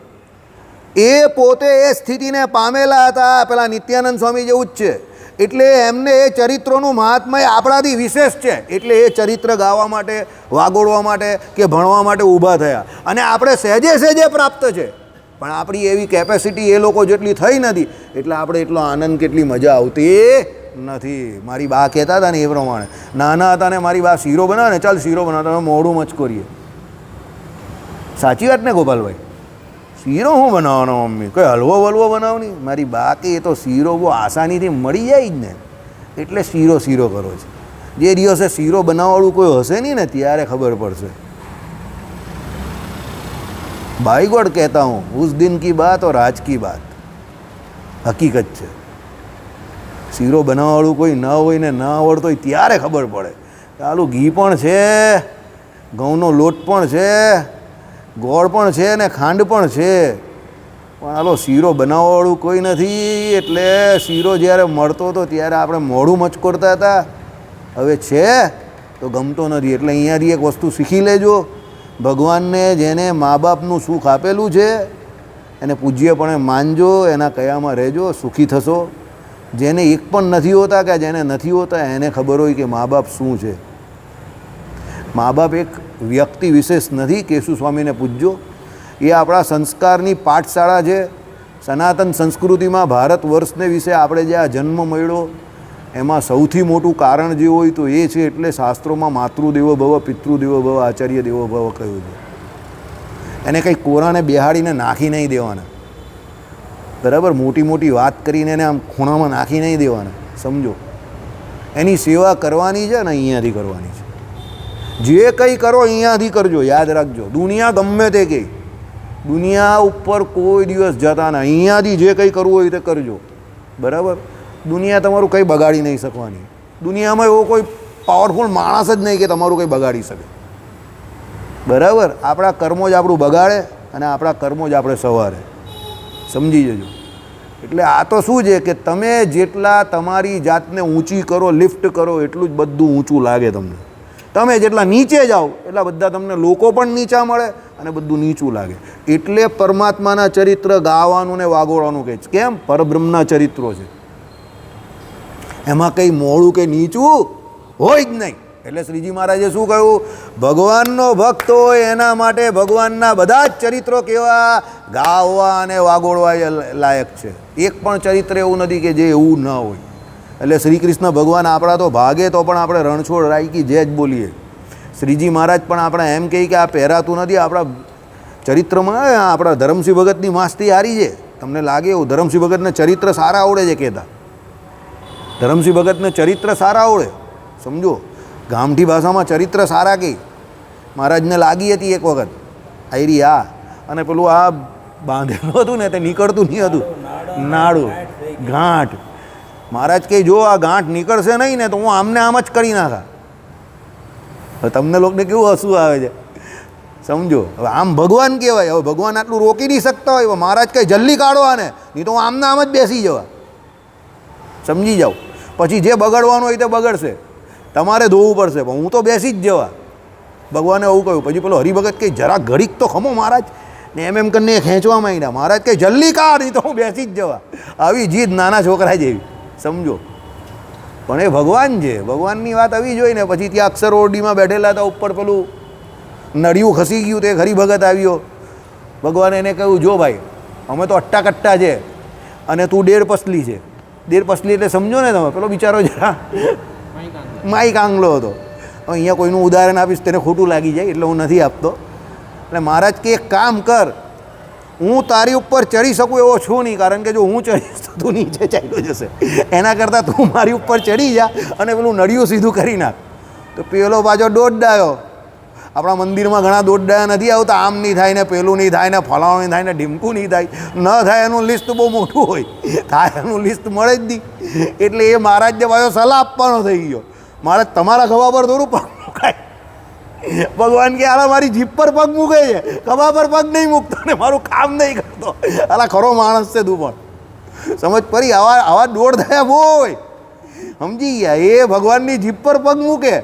એ પોતે એ સ્થિતિને પામેલા હતા, પેલા નિત્યાનંદ સ્વામી જેવું જ છે. એટલે એમને એ ચરિત્રોનું મહાત્મય આપણાથી વિશેષ છે. એટલે એ ચરિત્ર ગાવા માટે, વાગોળવા માટે કે ભણવા માટે ઊભા થયા. અને આપણે સહેજે પ્રાપ્ત છે, પણ આપણી એવી કેપેસિટી એ લોકો જેટલી થઈ નથી, એટલે આપણે એટલો આનંદ, કેટલી મજા આવતી નથી. મારી બા કહેતા હતા ને એ પ્રમાણે, નાના હતા ને મારી બા શીરો બનાવે ને, ચાલ શીરો બનાવતા મોઢું મચ કરીએ. સાચી વાત ને ગોપાલભાઈ? શીરો હું બનાવવાનો મમ્મી, કોઈ હલવો વલવો બનાવની? મારી બા કે એ તો શીરો બહુ આસાનીથી મળી જાય જ ને, એટલે શીરો કરો છે. જે દિવસે શીરો બનાવવાળું કોઈ હશે નહીં ને ત્યારે ખબર પડશે. भाई गॉड कहता हूँ, उस दिन की बात और आज की बात હકીકત છે. શીરો બનાવવાળું કોઈ ન હોય ને ન આવડતો હોય ત્યારે ખબર પડે. આલું ઘી પણ છે, ઘઉંનો લોટ પણ છે, ગોળ પણ છે ને ખાંડ પણ છે, પણ આલો શીરો બનાવવાવાળું કોઈ નથી. એટલે શીરો જ્યારે મળતો હતો ત્યારે આપણે મોઢું મચકોરતા હતા. હવે છે તો ગમતો નથી. એટલે અહીંયાથી એક વસ્તુ શીખી લેજો, ભગવાનને જેને મા બાપનું સુખ આપેલું છે એને પૂજ્યપણે માનજો, એના કયામાં રહેજો, સુખી થશો. જેને એક પણ નથી હોતા કે જેને નથી હોતા એને ખબર હોય કે મા બાપ શું છે. મા બાપ એક વ્યક્તિ વિશેષ નથી. કેશુ સ્વામીને પૂજજો. એ આપણા સંસ્કારની પાઠશાળા છે. સનાતન સંસ્કૃતિમાં ભારત વર્ષને વિશે આપણે જે આ જન્મ મળ્યો એમાં સૌથી મોટું કારણ જે હોય તો એ છે. એટલે શાસ્ત્રોમાં માતૃદેવો ભવ, પિતૃદેવો ભવ, આચાર્ય દેવો ભવ કહ્યું છે. એને કંઈ કોરાને બેહાડીને નાખી નહીં દેવાના, બરાબર? મોટી વાત કરીને એને આમ ખૂણામાં નાખી નહીં દેવાના. સમજો, એની સેવા કરવાની છે ને અહીંયાથી કરવાની છે. જે કંઈ કરો અહીંયાથી કરજો. યાદ રાખજો, દુનિયા ગમે તે કંઈ, દુનિયા ઉપર કોઈ દિવસ જતા ના. અહીંયાથી જે કંઈ કરવું હોય તે કરજો, બરાબર? દુનિયા તમારું કંઈ બગાડી નહીં શકવાની. દુનિયામાં એવો કોઈ પાવરફુલ માણસ જ નહીં કે તમારું કંઈ બગાડી શકે, બરાબર? આપણા કર્મો જ આપણું બગાડે અને આપણા કર્મો જ આપણે સવારે. સમજી જજો. એટલે આ તો શું છે કે તમે જેટલા તમારી જાતને ઊંચી કરો, લિફ્ટ કરો, એટલું જ બધું ઊંચું લાગે તમને. તમે જેટલા નીચે જાઓ એટલા બધા તમને લોકો પણ નીચા મળે અને બધું નીચું લાગે. એટલે પરમાત્માના ચરિત્ર ગાવાનું ને વાગોળવાનું કહે છે. કેમ? પરબ્રહ્મના ચરિત્રો છે, એમાં કંઈ મોડું કે નીચું હોય જ નહીં. એટલે શ્રીજી મહારાજે શું કહ્યું? ભગવાનનો ભક્ત હોય એના માટે ભગવાનના બધા જ ચરિત્રો કેવા ગાવા અને વાગોળવા લાયક છે. એક પણ ચરિત્ર એવું નથી કે જે એવું ન હોય. એટલે શ્રી કૃષ્ણ ભગવાન આપણા તો ભાગે તો પણ આપણે રણછોડ રાયકી જય જ બોલીએ. શ્રીજી મહારાજ પણ આપણે એમ કહી કે આ પહેરાતું નથી. આપણા ચરિત્રમાં આપણા ધરમસિંહ ભગતની માસ્તી હારી છે. તમને લાગે એવું? ધરમસિંહ ભગતને ચરિત્ર સારા આવડે છે કહેતા. ધરમસિંહ ભગતને ચરિત્ર સારા આવડે. સમજો, ગામઠી ભાષામાં ચરિત્ર સારા કહી. મહારાજને લાગી હતી એક વખત આયરી આ, અને પેલું આ બાંધેલું હતું ને તે નીકળતું નહીં હતું, નાડું ગાંઠ. મહારાજ કહે જો આ ગાંઠ નીકળશે નહીં ને તો હું આમને આમ જ કરી નાખા. હવે તમને લોકોને કેવું હસવું આવે છે, સમજો. હવે આમ ભગવાન કહેવાય. હવે ભગવાન આટલું રોકી નહીં શકતા હોય. મહારાજ કંઈ જલ્દી કાઢો આને, નહીં તો હું આમને આમ જ બેસી જવા. સમજી જાઓ. પછી જે બગડવાનું હોય તે બગડશે, તમારે ધોવું પડશે, પણ હું તો બેસી જ જવા. ભગવાને એવું કહ્યું. પછી પેલો હરિભગત કંઈ જરા ઘડીક તો ખમો મહારાજ, ને એમ કરીને ખેંચવા માંડ્યા. મહારાજ કંઈ જલ્દી કાઢ, નહીં તો હું બેસી જ જવા. આવી જીદ નાના છોકરા જેવી, સમજો. પણ એ ભગવાન છે. ભગવાનની વાત આવી જોઈ ને પછી ત્યાં અક્ષર ઓરડીમાં બેઠેલા હતા, ઉપર પેલું નળિયું ખસી ગયું, તે હરિભગત આવ્યો. ભગવાને એને કહ્યું જો ભાઈ અમે તો અટ્ટા કટ્ટા છે અને તું 1.5 પસલી છે. 1.5 પસલી એટલે સમજો ને તમે, પેલો બિચારો જરા માઈક આંગલો હતો. અહીંયા કોઈનું ઉદાહરણ આપીશ તેને ખોટું લાગી જાય એટલે હું નથી આપતો. એટલે મહારાજ કે એક કામ કર, હું તારી ઉપર ચડી શકું એવો છું નહીં, કારણ કે જો હું ચડીશ તો તું નીચે ચાલ્યો જશે. એના કરતાં તું મારી ઉપર ચડી જા અને પેલું નળિયું સીધું કરી નાખ. તો પેલો પાછો દોડાયો. આપણા મંદિરમાં ઘણા દોડાયા નથી આવતા, આમ નહીં થાય ને પેલું નહીં થાય ને ફલાણું નહીં થાય ને ઢીમકું નહીં થાય. ન થાય એનું લિસ્ટ બહુ મોટું હોય, થાય એનું લિસ્ટ મળે જ નહીં. એટલે એ મહારાજને પાછો સલાહ આપવાનો થઈ ગયો. મહારાજ તમારા ખભા પર થોડું પગ મૂકાય. ભગવાન કે આલા મારી જીભ પર પગ મૂકે છે, ખભા પર પગ નહીં મૂકતો ને મારું કામ નહીં કરતો. આલા ખરો માણસ છે તું પણ. સમજ પડી? આવા દોડ થયા બહુ હોય. સમજી ગયા? એ ભગવાનની જીભ પર પગ મૂકે,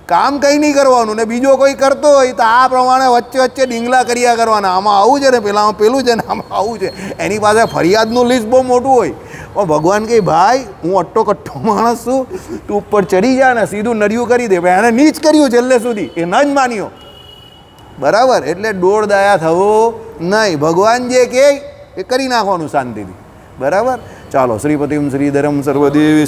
કામ કંઈ નહીં કરવાનું, ને બીજો કોઈ કરતો હોય તો આ પ્રમાણે વચ્ચે વચ્ચે ડીંગલા કર્યા કરવાના, આમાં આવું છે ને પેલામાં પેલું છે ને આમાં આવું છે. એની પાસે ફરિયાદનું લિસ્ટ બહુ મોટું હોય. પણ ભગવાન કહે ભાઈ હું અટ્ટો કટ્ટો માણસ છું, તું ઉપર ચડી જા ને સીધું નડિયું કરી દે. ભાઈ એને નીચ કર્યું છેલ્લે સુધી, એ ન જ માન્યો. બરાબર? એટલે દોડ દયા થવો નહીં, ભગવાન જે કહે એ કરી નાખવાનું શાંતિથી. બરાબર? ચાલો, શ્રીપતિમ શ્રીધરમ સર્વદેવ